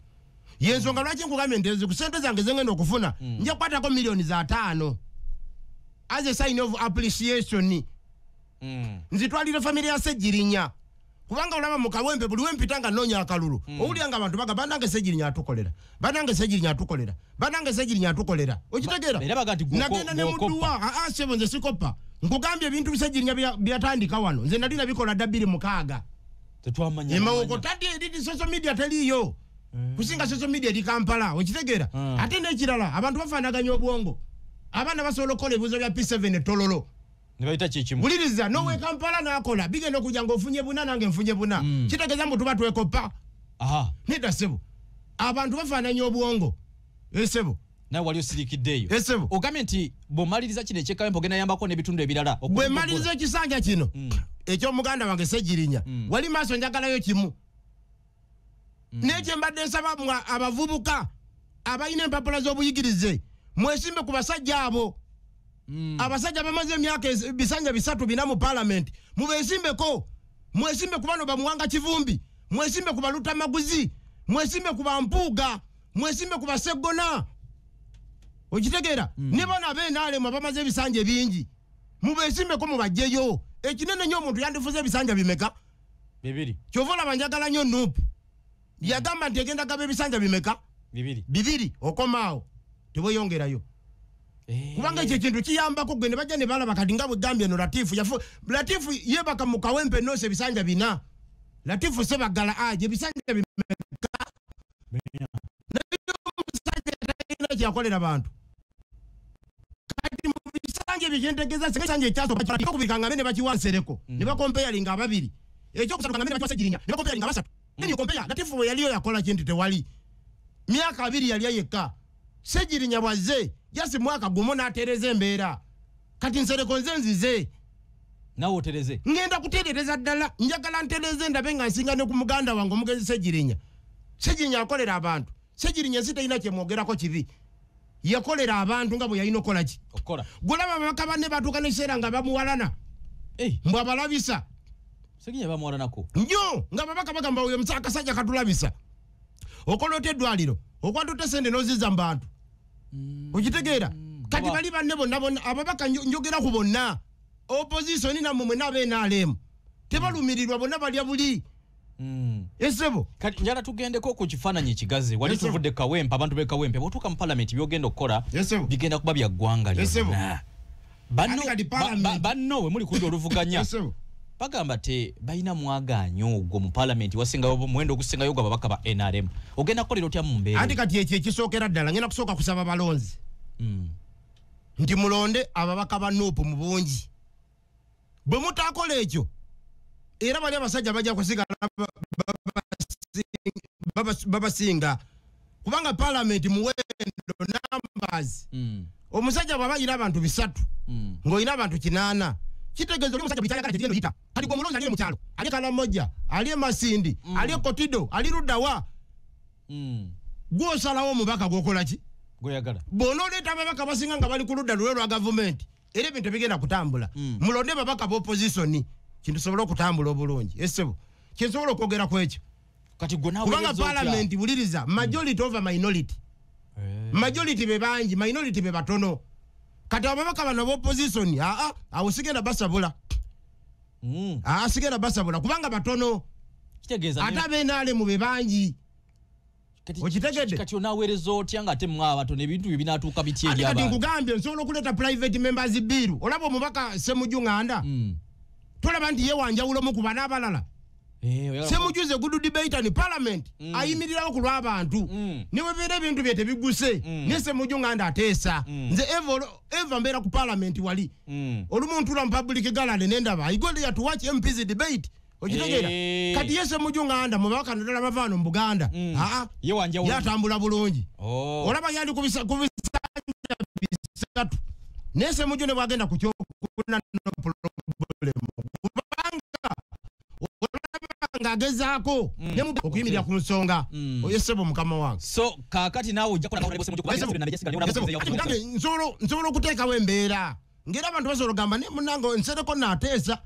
yensonga lwaki nkugambye nti ku ssente zange zengenda okufuna nja kukwatako $5,000,000 as a sign of appreciation nzitwalire family ya Ssegirinya kubanga olaba mu Kawempe buli wempita nga nnoonya akalulu owulira nga abantu baga banange Ssegirinya atukolera banange Ssegirinya atukolera okitegeera nagenda ne mudduwa sebo nze sikopa nkugambye ebintu Ssegirinya byatandika wano nze nali nabikola dda 2006 emawoko tadde editi social media teriiyo kusinga social media eri Kampala okitegeera ate n'ekirala abantu bafaanaganya obwongo abaana basobola okukola ebibuzo bya P7 tololo buliriza nowe Kampala nakola bigenda okujja ng'ofunye buna nange nfunye buna kitegeeza mbu tuba twekopa nedda sebo abantu bafaananya obwongo esebo naye wali osirikiddeeyo esebo ogambye nti bw'omaliriza kino ekyekawempe ogenda yambako n'ebitundu ebirala bwe maliriza ekisanja kino eky'omuganda wange Ssegirinya wali maaso njagalayo kimu n'ekye mbadde nsaba abavubuka abalina empapula z'obuyigirize mwesimbe ku basajja abo abasajja bamaze emyaka bisanja bisatu bina mu parliament mubesimbeko mwesimbe ku bano bamuwanga Kivumbi mwesimbe ku baluta maguzi mwesimbe ku bampuuga mwesimbe ku Bassegona okitegeera ne bana b'enaalemu abamaze ebisanja bingi mubesimbeko mubajjeyo ekinene nnyo omuntu yandifuza ebisanja bimeka 2 kyova olaba njagala nnyo Nuupu yagamba nti egenda gaba ebisanja bimeka 2 okomaawo tebweyongerayo kubanga ekyo ekintu kiyambako gwe ne bajja ne balaba kati nga bwegambye no Latifu yebaka mu Kawempe Noosi ebisanja bina Latifu Sebagala aje ebisanja bimeka naye kyakolera abantu kati mu bisanja byentegeza sekisanja ekyaso kubikanga ne bakiwansereko ne bakompeyalinga ababiri ekyo kusatu kanga ne bakiwa Ssegirinya ne bakompeyalinga abasatu ne kompeya Latifu we yaliyo yakola kintu tewali myaka 2 yali yekka Sejirinya bwaze yasi mwaka gumu n'atereza embeera kati nsereko nzize nawe otereze ngenda kuterereza ddala njagala ntereze ndabe nga nsinga ne ku muganda wange omugenzi Sejirinya akolera abantu Sejirinya sitalina kyemwogerako kibi yakolera abantu nga bwe yalina okola ki okola gulaba ababaka banne batuuka n'ekiseera nga bamuwalana mbw abalabisa Sejirinya bamuwalanako nnyo nga babaka bagamba oyo akasajja katulabisa okola ota eddwaliro okwata ota sente n'ozizza mu bantu okitegeera kati bali banne bonna ababaka njogera ku bonna opposition nammwe mwe n'abeNRM tebalumirirwa bonna balya buli esebo kati njala tugendeko ku kifaananyi ekigazi wali tuvudde Kawempe abantu be Kawempe bwotuuka mu parliament byogenda okukola bigenda kuba bya ggwanga lyonna banno we muli kudda oluvuganya bagamba te balina mwagaanyo ogwo mu parliament wasingayo muwendo ogusingayo gwa babaka ba NRM ogenda kukolera otya mu mbeera anti kati ekyo ekisookera ddala ngenda kusooka kusaba balonzi nti mulonde ababaka ba Nuupu mu bungi bwe mutaakola ekyo era bali abasajja bajja kusigala babasinga kubanga parliament muwendo numbers omusajja bw'aba alina abantu 3 ng'olina abantu 8 kitegeeza oli musajja bitayagala tegendo yita kati gwe mulonzi ali mu kyalo ali Kalamoja ali Masindi ali Kotido ali Rudawa gw'osalawo omubaka gw'okola ki gw'oyagala bw'onooleeta ababaka basinga nga bali ku ludda lulwe lwa gavumenti era ebintu bigenda kutambula mulonde babaka b'opposition kintu sobola okutambula obulungi esebo kinsobola okwogera ku ekyo kati gwe nawe kubanga parliament buliriza majority over minority majority be bangi minority be batono kati ababaka bano b'opposition awo sigenda basabula sigenda basabula kubanga batono kitegeeza ate abeNRM be bangi okitegedde kati onaaweereza otya nga ate mwa abatono ebintu bye binaatuuka biti eri abantu kati nkugambye nsobola okuleeta private members bill olaba omubaka Ssemujju Nganda tolaba nti ye wanjawulomu ku bana abalala Ssemujjuze good debate ni parliament ayimirirawo ku lw'abantu niwe beera ebintu bye tebiguse ne Ssemujju Nganda ateesa nze eva mbeera ku parliament wali olumu ntula mu public gallery nendaba I go there to watch MPs debate okitegeera kati ye Ssemujju Nganda mu babaka naddala bavaano mu Buganda ye wanjawulo yatambula bulungi olaba yali ku bisanja bisatu ne Ssemujju ne bwagenda ku kyokuna no problem ngagezaako nemu okuyimirira ku nsonga oyesebo mukama wange so kakati nawe ojja kola nabo Ssemujju kubanga nsobola okuteekawo embeera ngera abantu basobola ogamba ne munango nsereko naateesa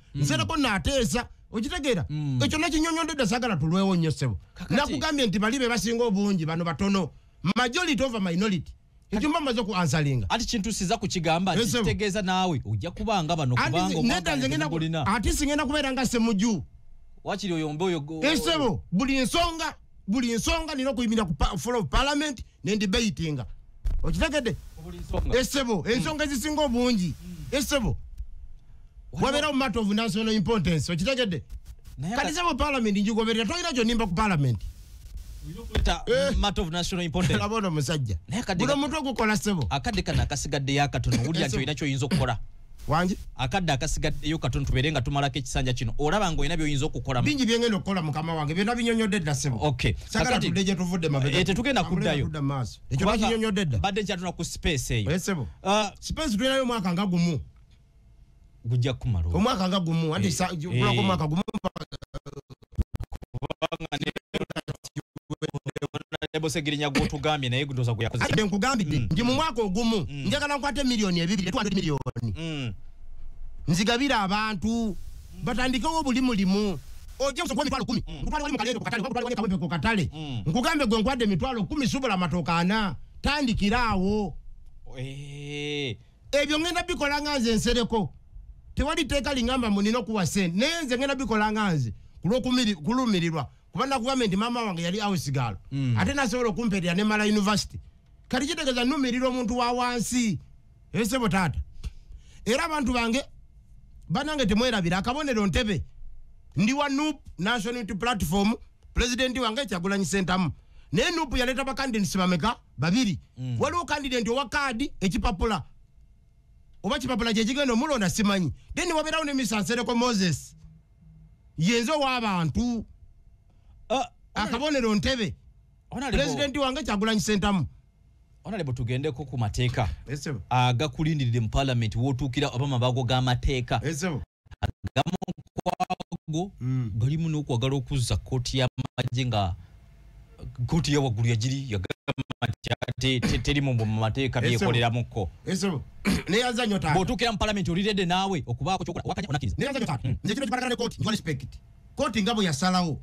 okitegeera ekyo nakinyonyondedde sagala tulwewo nnyo ssebo nakugambye nti bali be basinga obungi bano batono majority over minority ekyo mamaze ku ansalinga ati kintu siza kukigamba kitegeeza naawe ojja kubanga bano kubanga ati singenda kubeera nga Ssemujju wakiri oyombe oyo esebo buli nsonga nina okuyimirira ku floor of parliament ne debatinga okitegedde esebo ensonga ezisinga obungi esebo wabeera mu matter of national importance okitegedde kati sebo parliament njigoberera toyina kyonimba ku parliament matter of national importance labona musajja buno muntu okukola sebo akadde kana akasigadde yakatono wulya nti oyina kyoyinza okukola wangi akadde akasigaddeyo katono tubeere nga tumalako ekisanja kino olaba ng'olina by'oyinza okukola bingi byengenda okukola mukama wange byonna binyonyodde dda ssebo okay sagala tudde gye tuvudde mabega tetugenda kuddayo ekyo bakinyonyodde dda badde nkyatuna ku space eyo ssebo space tulinayo omwaka nga gumu gujja kumala omwaka nga gumu anti kulako omwaka gumu ebosegirinya gwotugambye naye ndoza guyakoze ate nkugambidde ndi mu mwaka ogumu njagala nkwate milioni 2 200 milioni nzigabira abantu batandikewo buli mulimu ojja kusoko emitwalo 10 mutwalo wali mu kalero ku katale mutwalo wali Kawempe ku katale nkugambe gwe nkwade emitwalo 10 subula matokana tandikiraawo ebyo ngenda bikola nga nze nsereko tewali teeka lingamba munina okuwa sente naye nze ngenda bikola nga nze kulumirirwa kubanda kugambye mama wange yali awusigalo ate nasobola okumperera ne Mala University kati kitegeeza numirira omuntu wa wansi esebo taata era abantu bange banange temwerabira akabonero Ntebe ndi wa NUP National Unity Platform president wange Kyagulanyi Ssentamu ne NUP yaleta bakandidates bameka babiri waliwo candidate owa kadi ekipapula oba kipapula kye kigenda omulonda simanyi then wabeerawo ne Mr. Nsereko Moses yenzo w'abantu akabonero Ntebe president wange Kyagulanyi Ssentamu Honorable tugendeko ku mateeka esebo agakulindirire mu parliament wotukira abama bago ga mateeka esebo gamukwago galimu n'okwagala okuzza kkooti y'amagye kkooti y'awaggulu yagiri yagamba teri mu mateeka byekoleramuko esebo neyaza nnyo taata bw'otuukira mu parliament olirede naawe okubaako kyokola wakanya onakiriza neyaza nnyo taata nze kino kiparagana ne kkooti nga respect kkooti nga bwe yasalawo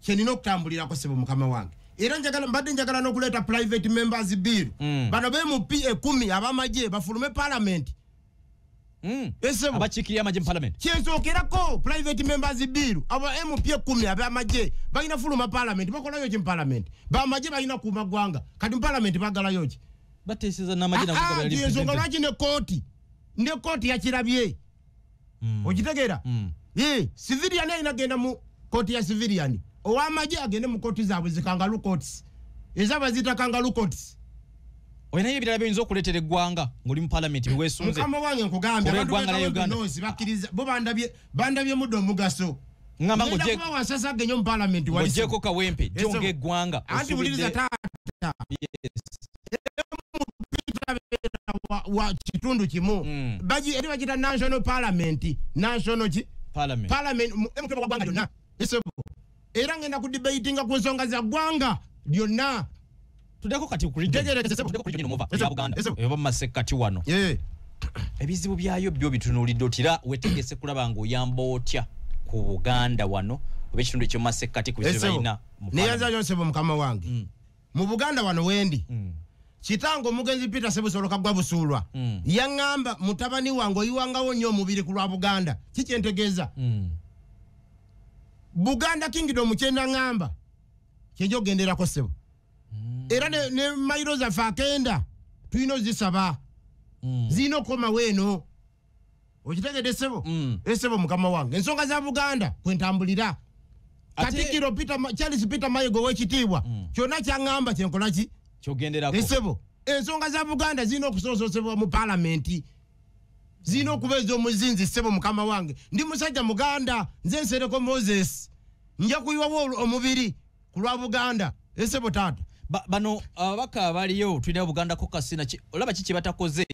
kyenina okutambulirako sebo mukama wange era mbadde njagala n'okuleeta private members bill bano b'MP 10 ab'amagye bafulume parliament esebo abakiikirira amagye mu parliament kyensookerako private members bill aba MP 10 ab'amagye balina fuluma parliament bakolayo ki mu parliament b'amagye balina kuuma ggwanga kati mu parliament bagalayo ki bateeseza n'amagye nakugabalali ensonga lwaki ne kooti yakirabye okitegeera civilian alina genda mu kooti ya civilian ow'amagye agende mu kooti zaabwe zikangalu courts ezabazita kangalu courts oyinayo ebirala byinza okuleetera eggwanga ng'oli mu parliament biweesunze mukama wange nkugambye abantu bakkiriza bo bandabye muddo omugaso ngamba kuba wasasage nnyo mu parliament ng'ogyeko kawempe jonga eggwanga anti wuliriza taata wa kitundu kimu eri bagita national parliament national ki parliament emukebe wa ggwanga lyonna esebo era ngenda kudibatinga ku nsonga za ggwanga lyonna tudeko kati Buganda eba masekati wano ebizibu byayo byo bitunuulidde otira wetegese kulaba ng'oyamba otya ku Buganda wano oba ekitundu ekyo masekati ku bizibu balina neyanza yonsebo mukama wange mu Buganda wano wendi kitango omugenzi Peter Sebusoloka gwa Busuulwa yaŋŋamba mutabani wange oyiwangawo nnyo omubiri ku lwa Buganda kikyentegeeza Buganda Kingdom kyenda ŋŋamba kyenjo ogenderako sebo era ne mayiro zaffe akenda tulina ozisaba zirina okukoma weeno okitegedde sebo esebo mukama wange ensonga za Buganda kwentambulira Katikkiro Charles Peter Mayiga ow'ekitiibwa kyonna kyaŋŋamba kyenkola ki kyogenderako esebo ensonga za Buganda zirina okusoososebwa mu parliament zirina okubeeza omuzinzi sebo mukama wange ndi musajja Muganda nze Nsereko Moses nja kuyiwawo omubiri ku lwa Buganda esebo taata bano ababaka abaliyo tulina Buganda ko kasina olaba kiki batakoze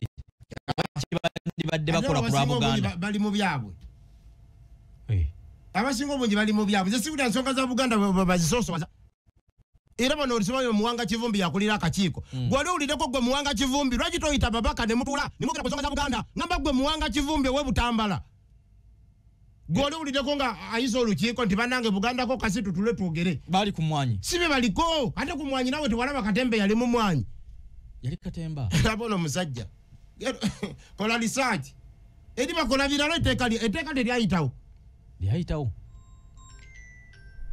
badde bakola ku lwa Buganda bali mu byabwe abasinga obungi bali mu byabwe ze sibuda nsonga za Buganda bazisoosowaza era bano olisobayo Muwanga Kivumbi yakulira akakiiko gwali owuliddeko gwe Muwanga Kivumbi lwaki toyita babaka ne mutula ne mugera ku nsonga za Buganda ngamba gwe Muwanga Kivumbi ow'e Butambala gwali owuliddeko nga ayisa olukiiko nti bannange Buganda ko kasi tutule twogere bali ku mwanyi sibe baliko ate ku mwanyi nawe tewalaba Katembe yali mu mwanyi yali Katemba abona omusajja kola research eri bakola birala etteeka teryayitawo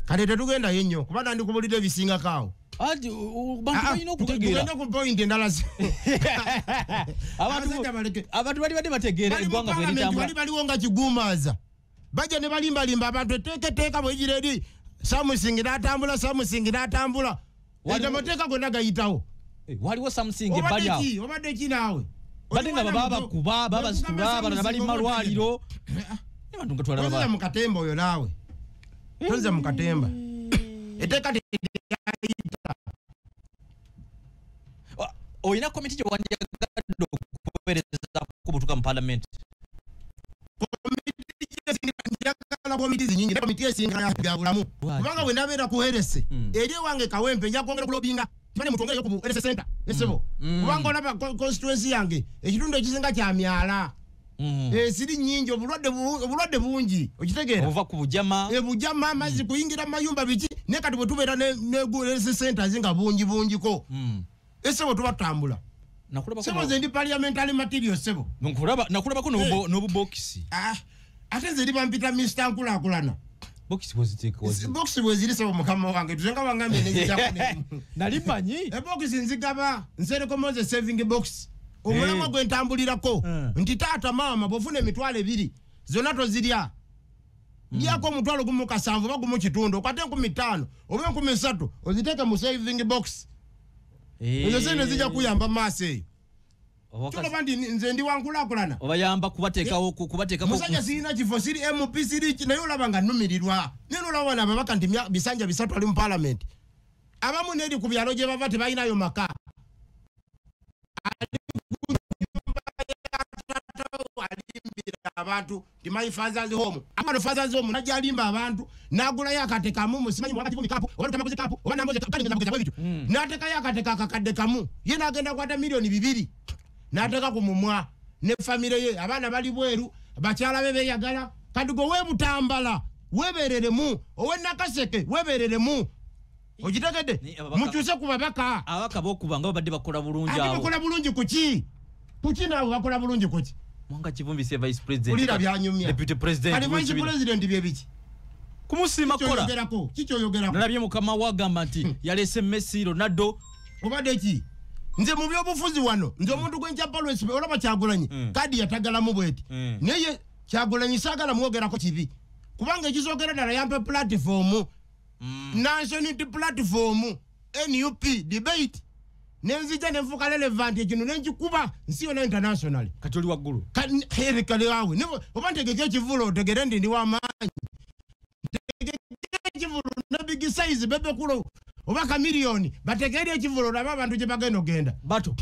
kale tetugenda yennyo kuba nandi kubulidde ebisingakaawo bantu balina okutegeera tugende ku point endala abantu bali badde bategeera eggwanga bwe litambula baliwo nga kiguumaaza bajja ne balimbalimba abantu etteeka bwe eri Samusingi n'atambula amateeka gonna gayitawo waliwo Samusingi bali obadde ki naawe badde nga babakuba babasitula abalala bali mu malwaliro abantu nga twalaba tonze mu Katemba oyo naawe tonze mu Katemba etteeka oyina komiti gye wandiyagadde okuweereza kubutuka mu parliament komiti zinyingi ne komiti esinga ya bulamu kubanga bwe nabeera ku herese eri ewange Kawempe nja kwongera kulobinga tubane mutwongere ku herese center esebo kubanga olaba constituency yange ekitundu ekisinga kya myala siri nyingi obulwadde bungi okitegeera obuva ku bujama ebujama amazzi kuyingira mayumba biki ne kati bwe tubeera ne herese centers nga bungiko esebo tuba tutambula sebo ze ndi parliamentary material sebo nakulabako n'obubokisi ate nze ndi bampita Mr. Nkulakulana bokisi bweziri sebo mukama wange tuzenga wangambye nezijako nali manyi ebokisi nzigaba Nsereko Moses saving box omulamwa gwe ntambulirako nti taata maama bwofuna emitwalo 2 zonna tozirya lyako omutwalo gumu 7 oba gumu kitundu okwate 15 oba 13 oziteeke mu saving box ezo zene zijja kuyamba maaso eyo kyolaba nti nze ndi wankulakulana obayamba kubateekako musajja sirina kifo siri MP siri naye olaba nga nnumirirwa naye olaba bano ababaka nti bisanja 3 ali mu parliament abamu nedi ku byalo gye bava tebalinayo maka alimbira abantu timanyi fathers home amano fathers home najalimba abantu nagula yakate kamu musimanyi mwakati ku mikapu oba tamaguzi kapu oba namboze kali namboze bwebityo nateka yakate kakadde kamu ye nagenda kwata milioni 2 nateka ku mumwa ne family ye abana bali bweru bakyala bebe yagala kadugo webutambala webereremu owe nakaseke webereremu ojitegede mukyuse ku babaka abaka bokubanga babadde bakola bulungi awo bakola bulungi kuki nawe bakola bulungi kuki Mwanga Kivumbi se vice president ulira byanyumya deputy president ali vice president byebiki kumusima kola kicho yogerako nalabye mukama wagamba nti yalese Messi Ronaldo obade ki nze mu byobufuzi wano nze omuntu gwenja Paulus olaba Kyagulanyi kadi yatagala mu bweti neye Kyagulanyi sagala muogerako kibi kubanga ekizogera dala yampe platform national platform NUP debate nenzija nefuka relevant ekino nenjikuba nsiyo na international katoli waggulu here kale wawe nibo obantegeke ekivulo tegere ndi wa manyi tegeke ekivulo na big size bebe kulo obaka milioni bategere ekivulo laba abantu gye bagenda genda bato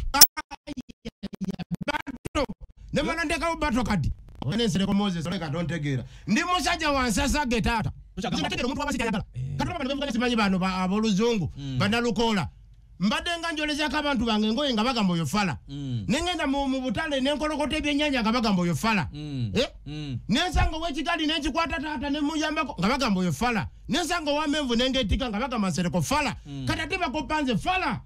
nemana ndeka bato kadi onesere ko Moses oleka dontegera ndi musajja wansasa getata bategere omuntu wabasika yagala kataba bano bevuga simanyi bano aboluzungu banalukola mbadenga njoleza abantu bange ngoye nga bagamba yo fala nengenda mu butale nenkolokote byenyanya nga bagamba yo fala nensanga wekigali nekikwata tata ne muyambako nga bagamba yo fala nensanga wamenvu nengetika nga bagamba sereko fala katatiba ko panze fala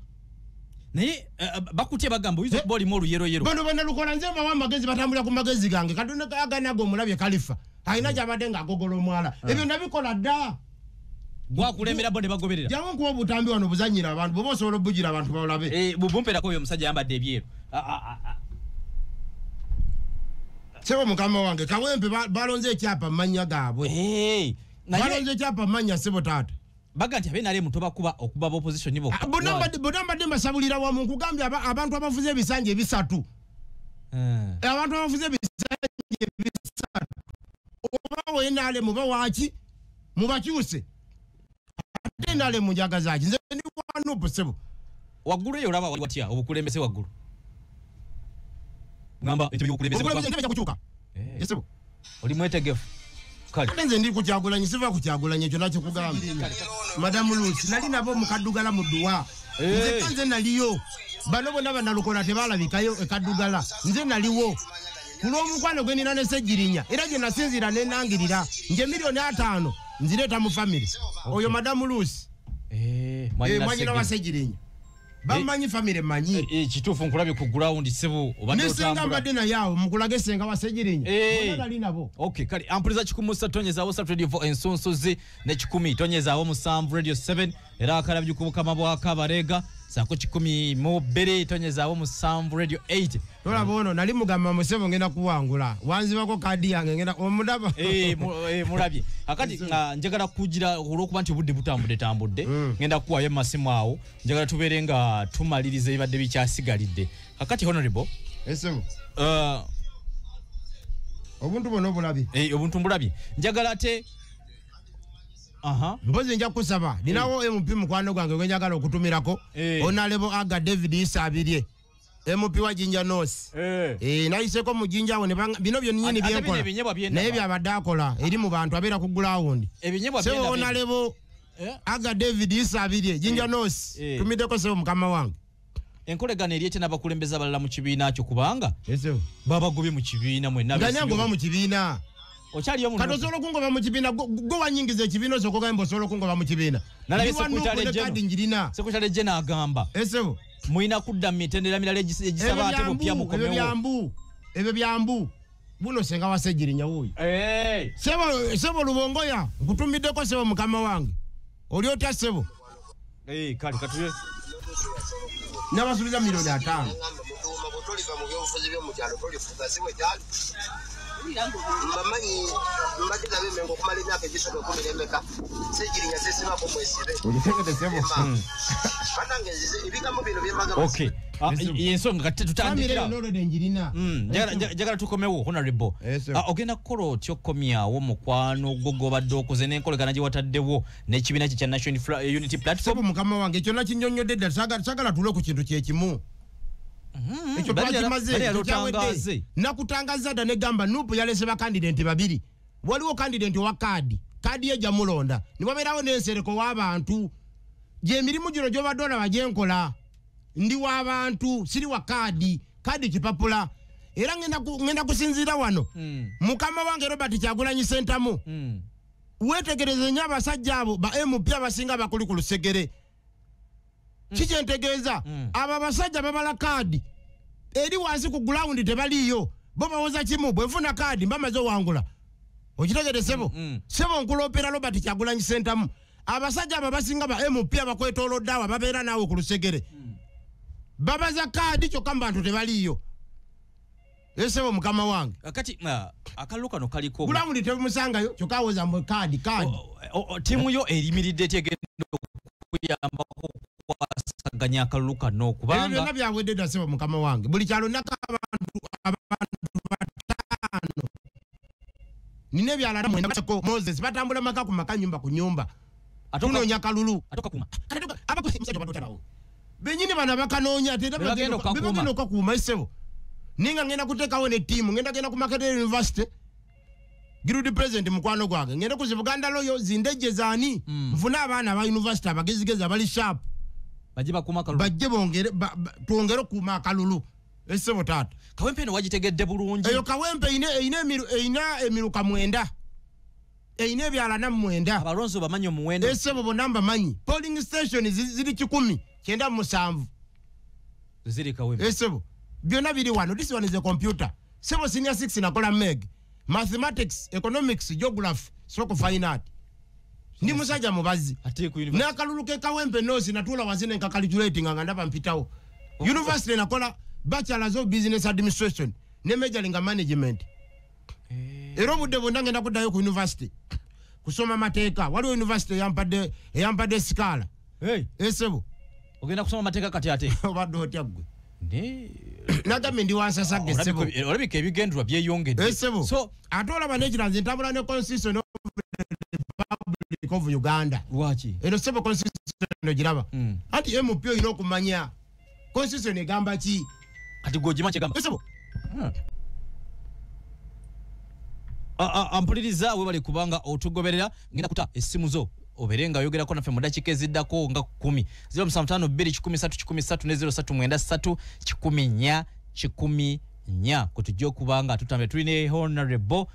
naye bakutye bagamba uyizo boli mo yero bano banalukola nzemba wa magezi batambula ku magezi gange kadone aganago mulabye Khalifa ayina jabadenga agogolo mwala ebyo ndabikola da gwa kulembera bonde bagoberera jawo kuba butambi wano buzanyira abantu bobo solo bujira abantu bawulabe bubumpera ko yo musajja yambadde ebyero sebo mukama wange kawempe balonze ekyapa manya gaabwe balonze ekyapa manya sebo tata baganti abenale mutoba kuba okuba opposition nibo bonamba demba sabulira wa mungu gambye abantu abafuze ebisanje bisatu abantu abafuze ebisanje bisatu oba wenale muba waki mubakyuse nale munjaga zaki nze ndi wano posebo waggulu eyo olaba watya obukulembese waggulu ngamba ekyo bukulembese kuchuka yesebo oli mwetegefu kale nze ndi ku Kyagulanyi siva ku Kyagulanyi ekyo nakyo kugamba Madam Lucy nali nabo mukadugala mu duwa nze naliyo bano bonna banalukola tebalabikayo ekadugala nze naliwo kulw'omukwano gwe nina ne Ssegirinya era gye nasinzira nenangirira nje milioni 5 nzireta mu family oyo Madam Lucy mwanyina wa Ssegirinya bamanyi family manyi kituufu nkulabye ku ground sebo obadde otambula nesinga mbadde yawo mukulage senga wa Ssegirinya bali nabo okay kale ampuliza 1 tonyezaawo Sat Radio 4 ensonsozi ne 10 tonyezaawo 7 Radio 7 era akalabye ku bukama bwa Kabarega sako 12 tonyezaawo 7 Radio 8 tola bono nali mugamba musebo ngenda kuwangula wanzibako kadi yange ngenda omudaba mulabye akati njagala kugira olwokuba nti obudde butambudde ngenda kuwayo masimu awo njagala tubeere nga tumaliriza ebibadde bikyasigalidde akati honorable esebo obuntu bono obulabye obuntu mbulabye njagala ate mbozi nja kusaba ninawo MP mukwano gwange gwe njagala okutumirako onalebo aga David Isabirye MP wa Jinja North nayiseko mu Jinja awo bino byo nyinyi byenkola naye byabadde akola eri mu bantu abeera ku ground sebo onalebo aga David Isabirye Jinja North tumideko sebo mukama wange enkolegana eri ekye n'abakulembeza abalala mu kibiina kyo kubanga babagobye mu kibiina mwenna ganyangoba mu kibiina okyali omuntu kado solo kungoba mu kibiina go wanyingiza ekibiina soko gambo solo kungoba mu kibiina nalabye sekutale jena agamba esebo muina kudda mitendera mirale egisaba ate bupya mukomewo ebyo byambu buno senga wa Ssegirinya wuyo sebo lubongoya nkutumiddeko sebo mukama wange oli otya sebo kale katuye nabasubiza milioni 5 mbamanyi mbadde bemengo kumala emyaka egisoka 10 emeka Ssegirinya sesibako mwesibe ulitekete sebo kanange ebigambo bino byembaga okay yensonga tutandikira njagala tukomewo honorable ogenda kukola otyo komyawo mukwano gogobadde okoze n'enkolagana gye wataddewo n'ekibiina kye kya National Unity Platform. Mukama wange ekyo nakinnyonnyodde dda sagala tule ku kintu kyekimu ekyo twakimaze nakutangaza dda negamba Nuupu yalese bakandidenti babiri, waliwo kandidenti owa kaadi ye jamulonda niwabeerawo n'ensereko w'abantu gy'emirimu gino gy'obadde olaba gyenkola ndi w'abantu siri wa kaadi kipapula era ngenda kusinziira wano mukama wange Robert Kyagulanyi Ssentamu wetegereze nnyo abasajja abo ba MP abasinga bakuli ku lusegere kikyentegeeza abo abasajja babala kaadi eri wansi ku gulawundi tebaliiyo bo bawoza kimu bwefuna kaadi mbamaze owangula okitegereze sebo nkulopera Robert Kyagulanyi Ssentamu abasajja abo basinga ba MP abakwetoolodde awo babeera naawe ku lusegere babaza kaadi kyokka mu bantu tebaliiyo esebo mukama wange kati akalulu kano kaliko gulawundi temusangayo kyokka awoza mbwe kaadi tiimu yo erimiridde etegenda okuyambako kwasaganya akalulu kano kubanga byonna byawedde dda sebo mukama wange buli kyalo nako abantu bataano nina ebyala mwendako Moses batambula maka ku maka nyumba ku nyumba tunoonya kalulu benyini bana bakanoonya ate bagenda okakuuma esebo ninga ngenda kuteekawo ne ttiimu ngenda ku Makerere University Girudi President mukwano gwange ngenda ku Buganda Loyo zindejje zaani nfune abaana aba university abagezigezi abali sharp bajje bongere twongere okuuma akalulu esebo taata Kawempe no wagitegedde bulungi eyo Kawempe ina emiruka mwenda eyina ebyala na mwenda abalonzo bamanyi omuwendo esebo bonamba manyi polling station ziri 107 ziri Kawempe esebo byonna biri wano. This one is a computer. Sebo senior 6 nakola MEG, mathematics, economics, geography, soko fine art. Ndi musajja mubazi nakalulu ke Kawempe nosi natula wazine nka calculating nga ndaba mpitawo university nakola bachelors of business administration ne majoring management era obudde bonna ngenda kuddayo ku university kusoma mateeka. Waliwo university eyampadde sikala esebo ogenda kusoma mateeka kati ate obadde otya gwe nagambe ndi wansasagge esebo olabika ebigendwa byeyongedde esebo so ate olaba nekiranze ntambula ne constitution of Republic of Uganda. Lwaki eno sebo constitution giraba anti MP oyina okumanya constitution egamba ki kati gojima kyegamba esebo ampuliriza we bali kubanga otugoberera ngenda kuta essimu zo oberenga yogerako naffe mu dakiika eziddako nga 10 053 kutujja okubanga tutambula tulina honorable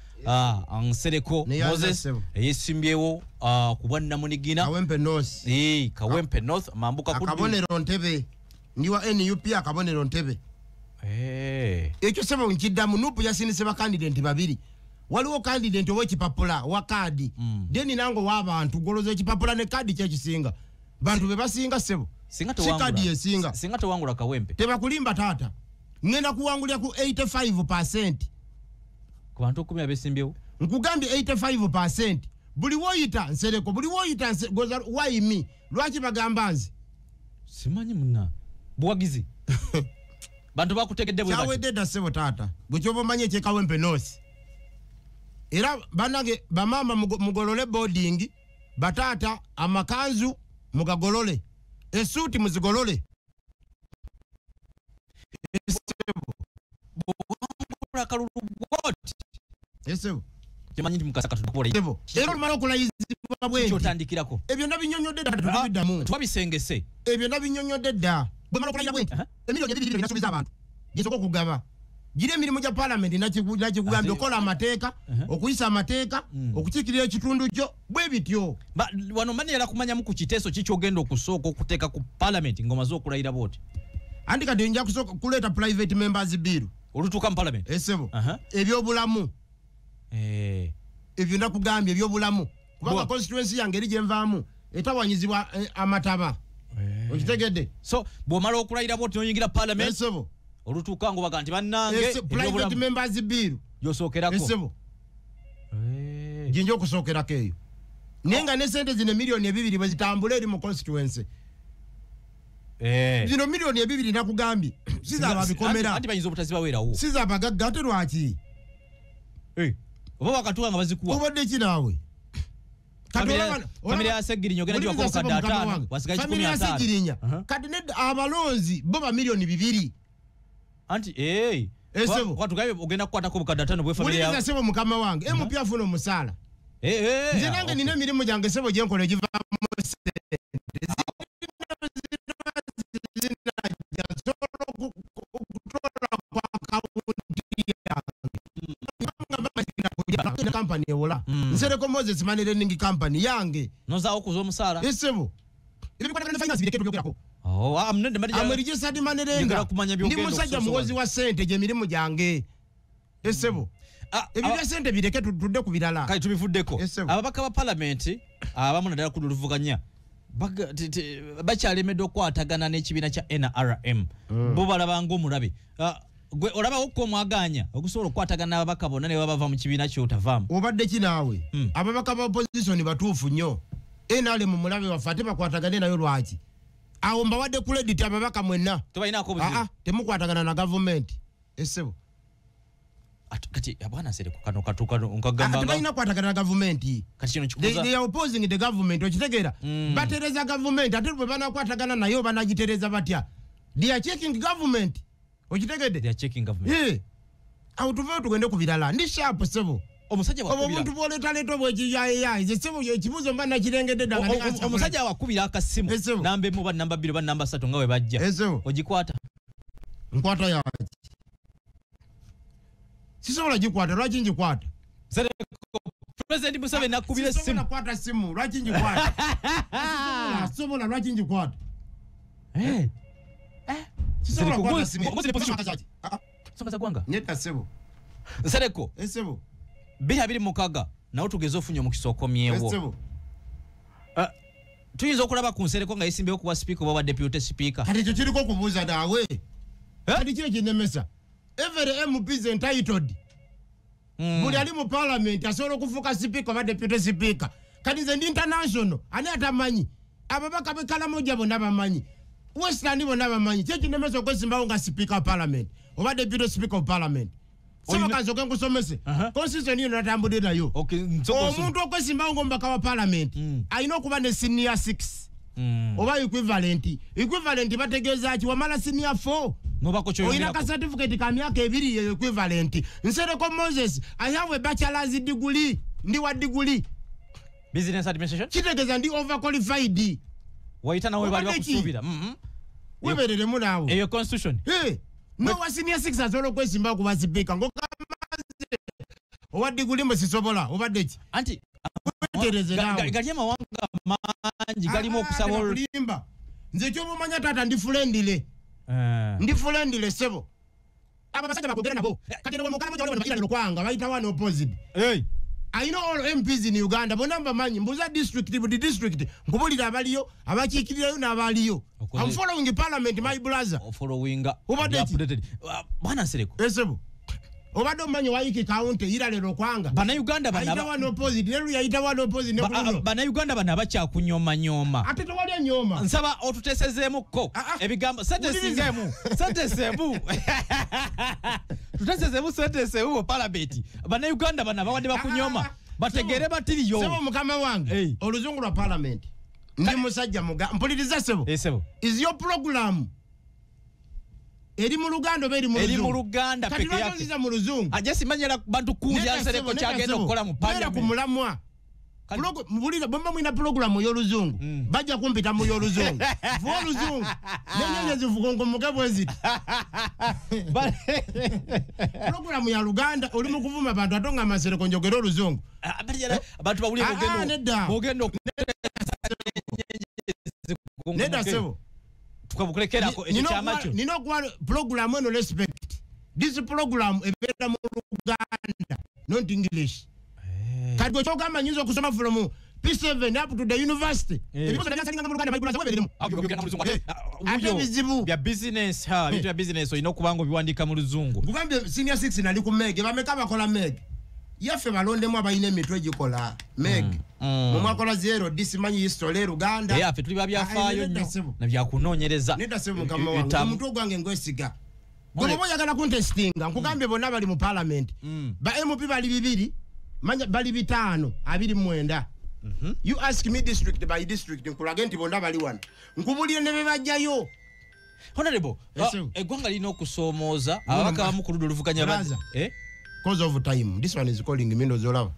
Nsereko Moses eyesimbyewo ku bwannamunigina Kawempe North Kawempe North mambuka ku akabonero Ntebe ndiwa NUP akabonero Ntebe ekyo sebo nkiddamu Nuupu yasinise ba candidate babiri. Waliwo candidate ow'ekipapula wa kaadi deni nango w'abantu goloza ekipapula ne kaadi kyekisinga bantu be basinga sebo si kaadi yesinga singa tewangula Kawempe tebakulimba taata ngenda kuwangulya ku 85% ku bantu 10 abesimbyewo nkugambye 85% buli woyita Nsereko buli woyita goza wayimi lwaki bagamba nze simanyi munna buwagizi bantu bakutegedde bwe kyawedde dda sebo taata bwe kyoba omanye kye Kawempe North. Era banage bamama mugolole boarding batata amakanzu mugagolole esuti muzigolole esebo temanyi ndi mukasaka tukola esebo era olumala okulayizibwa bwe kyotandikirako ebyo nabinyonyodde dda tubiddamu twabisengese ebyo nabinyonyodde dda bwe mala okulayira bwe emiliyoni ebiri nasubiza abantu gisoko kugaba gire emirimu gya parliament nakikugambye okola amateeka okuyisa amateeka okukiikirira ekitundu kyo bwe bityo wano manera kumanyamu ku kiteeso kikyogenda okusooka okuteeka ku parliament ngoma z'okulayira booti andi kati nja kusooka kuleeta private members bill olutuuka mu parliament esebo ebyobulamu ebyo nakugambye ebyobulamu kubanga constituency yange eri gyenvaamu etawanyizibwa amataba okitegedde so bw'omala okulayira booti noyingira parliament esebo olutuuka ngo baga nti bannange private members bill yosookerako esebo jinja okusookerako eyo naye nga ne sente zino miliyoni 2 bwe zitambula eri mu constituency zino milioni 2 nakugambye sizaba bikomera anti bayinza obutaziba werawo sizaba gagga ate lwaki oba wakatuwa nga bazikuwa obadde kinaawe familia Segirinya ogenda jiwa kwa kada 5 wasigaye 15 familia Segirinya kati nedda abalonzi bo ba milioni 2 anti watu gabe ogenda kukwata ko bukada 5 bwe familia uliza sebo mukama wange MP afuna omusala nze nange nina emirimu gyange sebo gye nkola giva mu sente company ewola nsereko Moses Money Lending Company yange nozawo kuzo omusala esebo ibikwata na finance bireketo byogerako amnende mali I'm registered money lender ndi musajja muwozi wa sente gye mirimu gyange esebo ebyo sente bireke tudde ku birala kati tubivuddeko ababaka ba parliament abamu nadala ku luvuganya bakyalemedde okwatagana n'ekibiina kya NRM bo balabanga omulabe gwe olaba okko mwaganya okusobola okwatagana ababaka bonna ne bava mu kibiina kyo otavaamu obadde kinaawe ababaka ba opposition batuufu nnyo NRM mulabe wafate bakwatagane nayo lwaki awo mbawadde credit ababaka mwenna tebayinaako obuzibu temukwatagana na government esebo kati abwana sereko kano katukano nkagamba tebayina kwatagana na government kati kino kikuza they are opposing the government okitegeera batereza government ate bwe banakwatagana nayo banagitereza batya they are checking government okitegedde they are checking government awo tuve tugende ku birala ndi sharp sebo omusajja wakubira omuntu boleta leto bwekiyaaya ze sebo ekibuzo mba nakirengedde daga omusajja wakubira akasimu namba 1 namba 2 namba 3 nga we bajja ogikwata nkwata yaki sisobola gikwata lwaki ngikwata President Museveni nakubira simu sisobola kwata simu lwaki ngikwata sisobola lwaki ngikwata sisobola kwata simu somaza gwanga nyeta sebo Nsereko esebo 226 nawo tugeze ofunye mu kisoko myewo esebo tuyinza okulaba ku Nsereko nga yesimbeyo kuwa speaker oba deputy speaker kati kyo kiriko okubuuza naawe kati kyo kinemesa every MP is entitled buli ali mu parliament asobola okufuuka speaker oba deputy speaker kati nze ndi international ani atamanyi ababaka b'ekalamoja bonna bamanyi western bonna bamanyi kyo kinemesa okwesimbawo nga speaker of parliament oba deputy speaker of parliament sema kanzo kenkusomese constitution yino natambudde nayo omuntu okwesimbawo ng'omubaka wa parliament alina okuba ne senior 6 oba equivalent bategeeza ki wamala senior 4 oyina ka certificate ka myaka 2 ye equivalent Nsereko Moses I have a bachelor's degree ndi wa degree business administration kitegeeza ndi overqualified waita nawe bali bakusubira weberere munawo eyo constitution no wa senior 6 asobola okwesimbawo kuba speaker ngokamaze owa degree musisobola obadde ki anti gali amawanga mangi galimu okusaba olimba nze kyobumanya taata ndi friendly sebo aba basajja bakugera nabo kati nabo mukala moja wale bakira lokwanga bayita one opposite I know all MPs in Uganda bona mbamanyi mbuza district nkubulira abaliyo abakiikirirayo n'abaliyo I'm following the parliament my brother following updated bwana Nsereko esebo obadde omanyi wayiki county iralero kwanga bana Uganda bana ayita one opposite leru yayita one opposite ne bana Uganda bana abakyakunyoma nyoma ate tewali anyoma nsaba otutesezeemuko ebigambo setesingemu tutesezemu setesemu parliament bana Uganda bana bawadde bakunyoma bategere batiriyo sebo mukama wange oluzungu lwa parliament ndi musajja mpuliriza sebo is your program eri mu Luganda beri mu Luganda peke yake kati mu luzungu ajesi manyera bantu kuja Nsereko kyagenda okukola mu parliament ku mulamwa mbulira bomba mwina program y'oluzungu bajja kumpita mu y'oluzungu vuga oluzungu nenyenye zivugongo mugabwezi program ya Luganda oli mu kuvuma bantu atonga Nsereko njogera oluzungu abantu bawulire bogendo neda sebo tukabukulekera ko ekyamacho nino kwa program eno respect this program ebera mu Luganda not English kadi chogamba nyizo kusoma from P7 up to the university ebibuzo bya mu Luganda bayibula zabweremu bizibu bya business bitu ya business oyina okubango biwandika mu luzungu ngubambe senior 6 nali ku mege bameka bakola mege yaffe balondemu abalina emitwe gikola meg mu mwakola zero disimanyi history Uganda yaffe tuli babyafaayo nnyo nabyakunoonyereza nedda sebo mukama wange omutwe gwange ngwesiga gwe boyagala contestinga nkugambye bonna bali mu parliament ba MP bali 2 manya bali 5 29 you ask me district by district nkulaga nti bonna bali wano nkubulire ne bebajjayo honorable eggwanga lina okusoomooza ababaka abamu ku ludda oluvuganya cause of time this one is calling me ndozolaba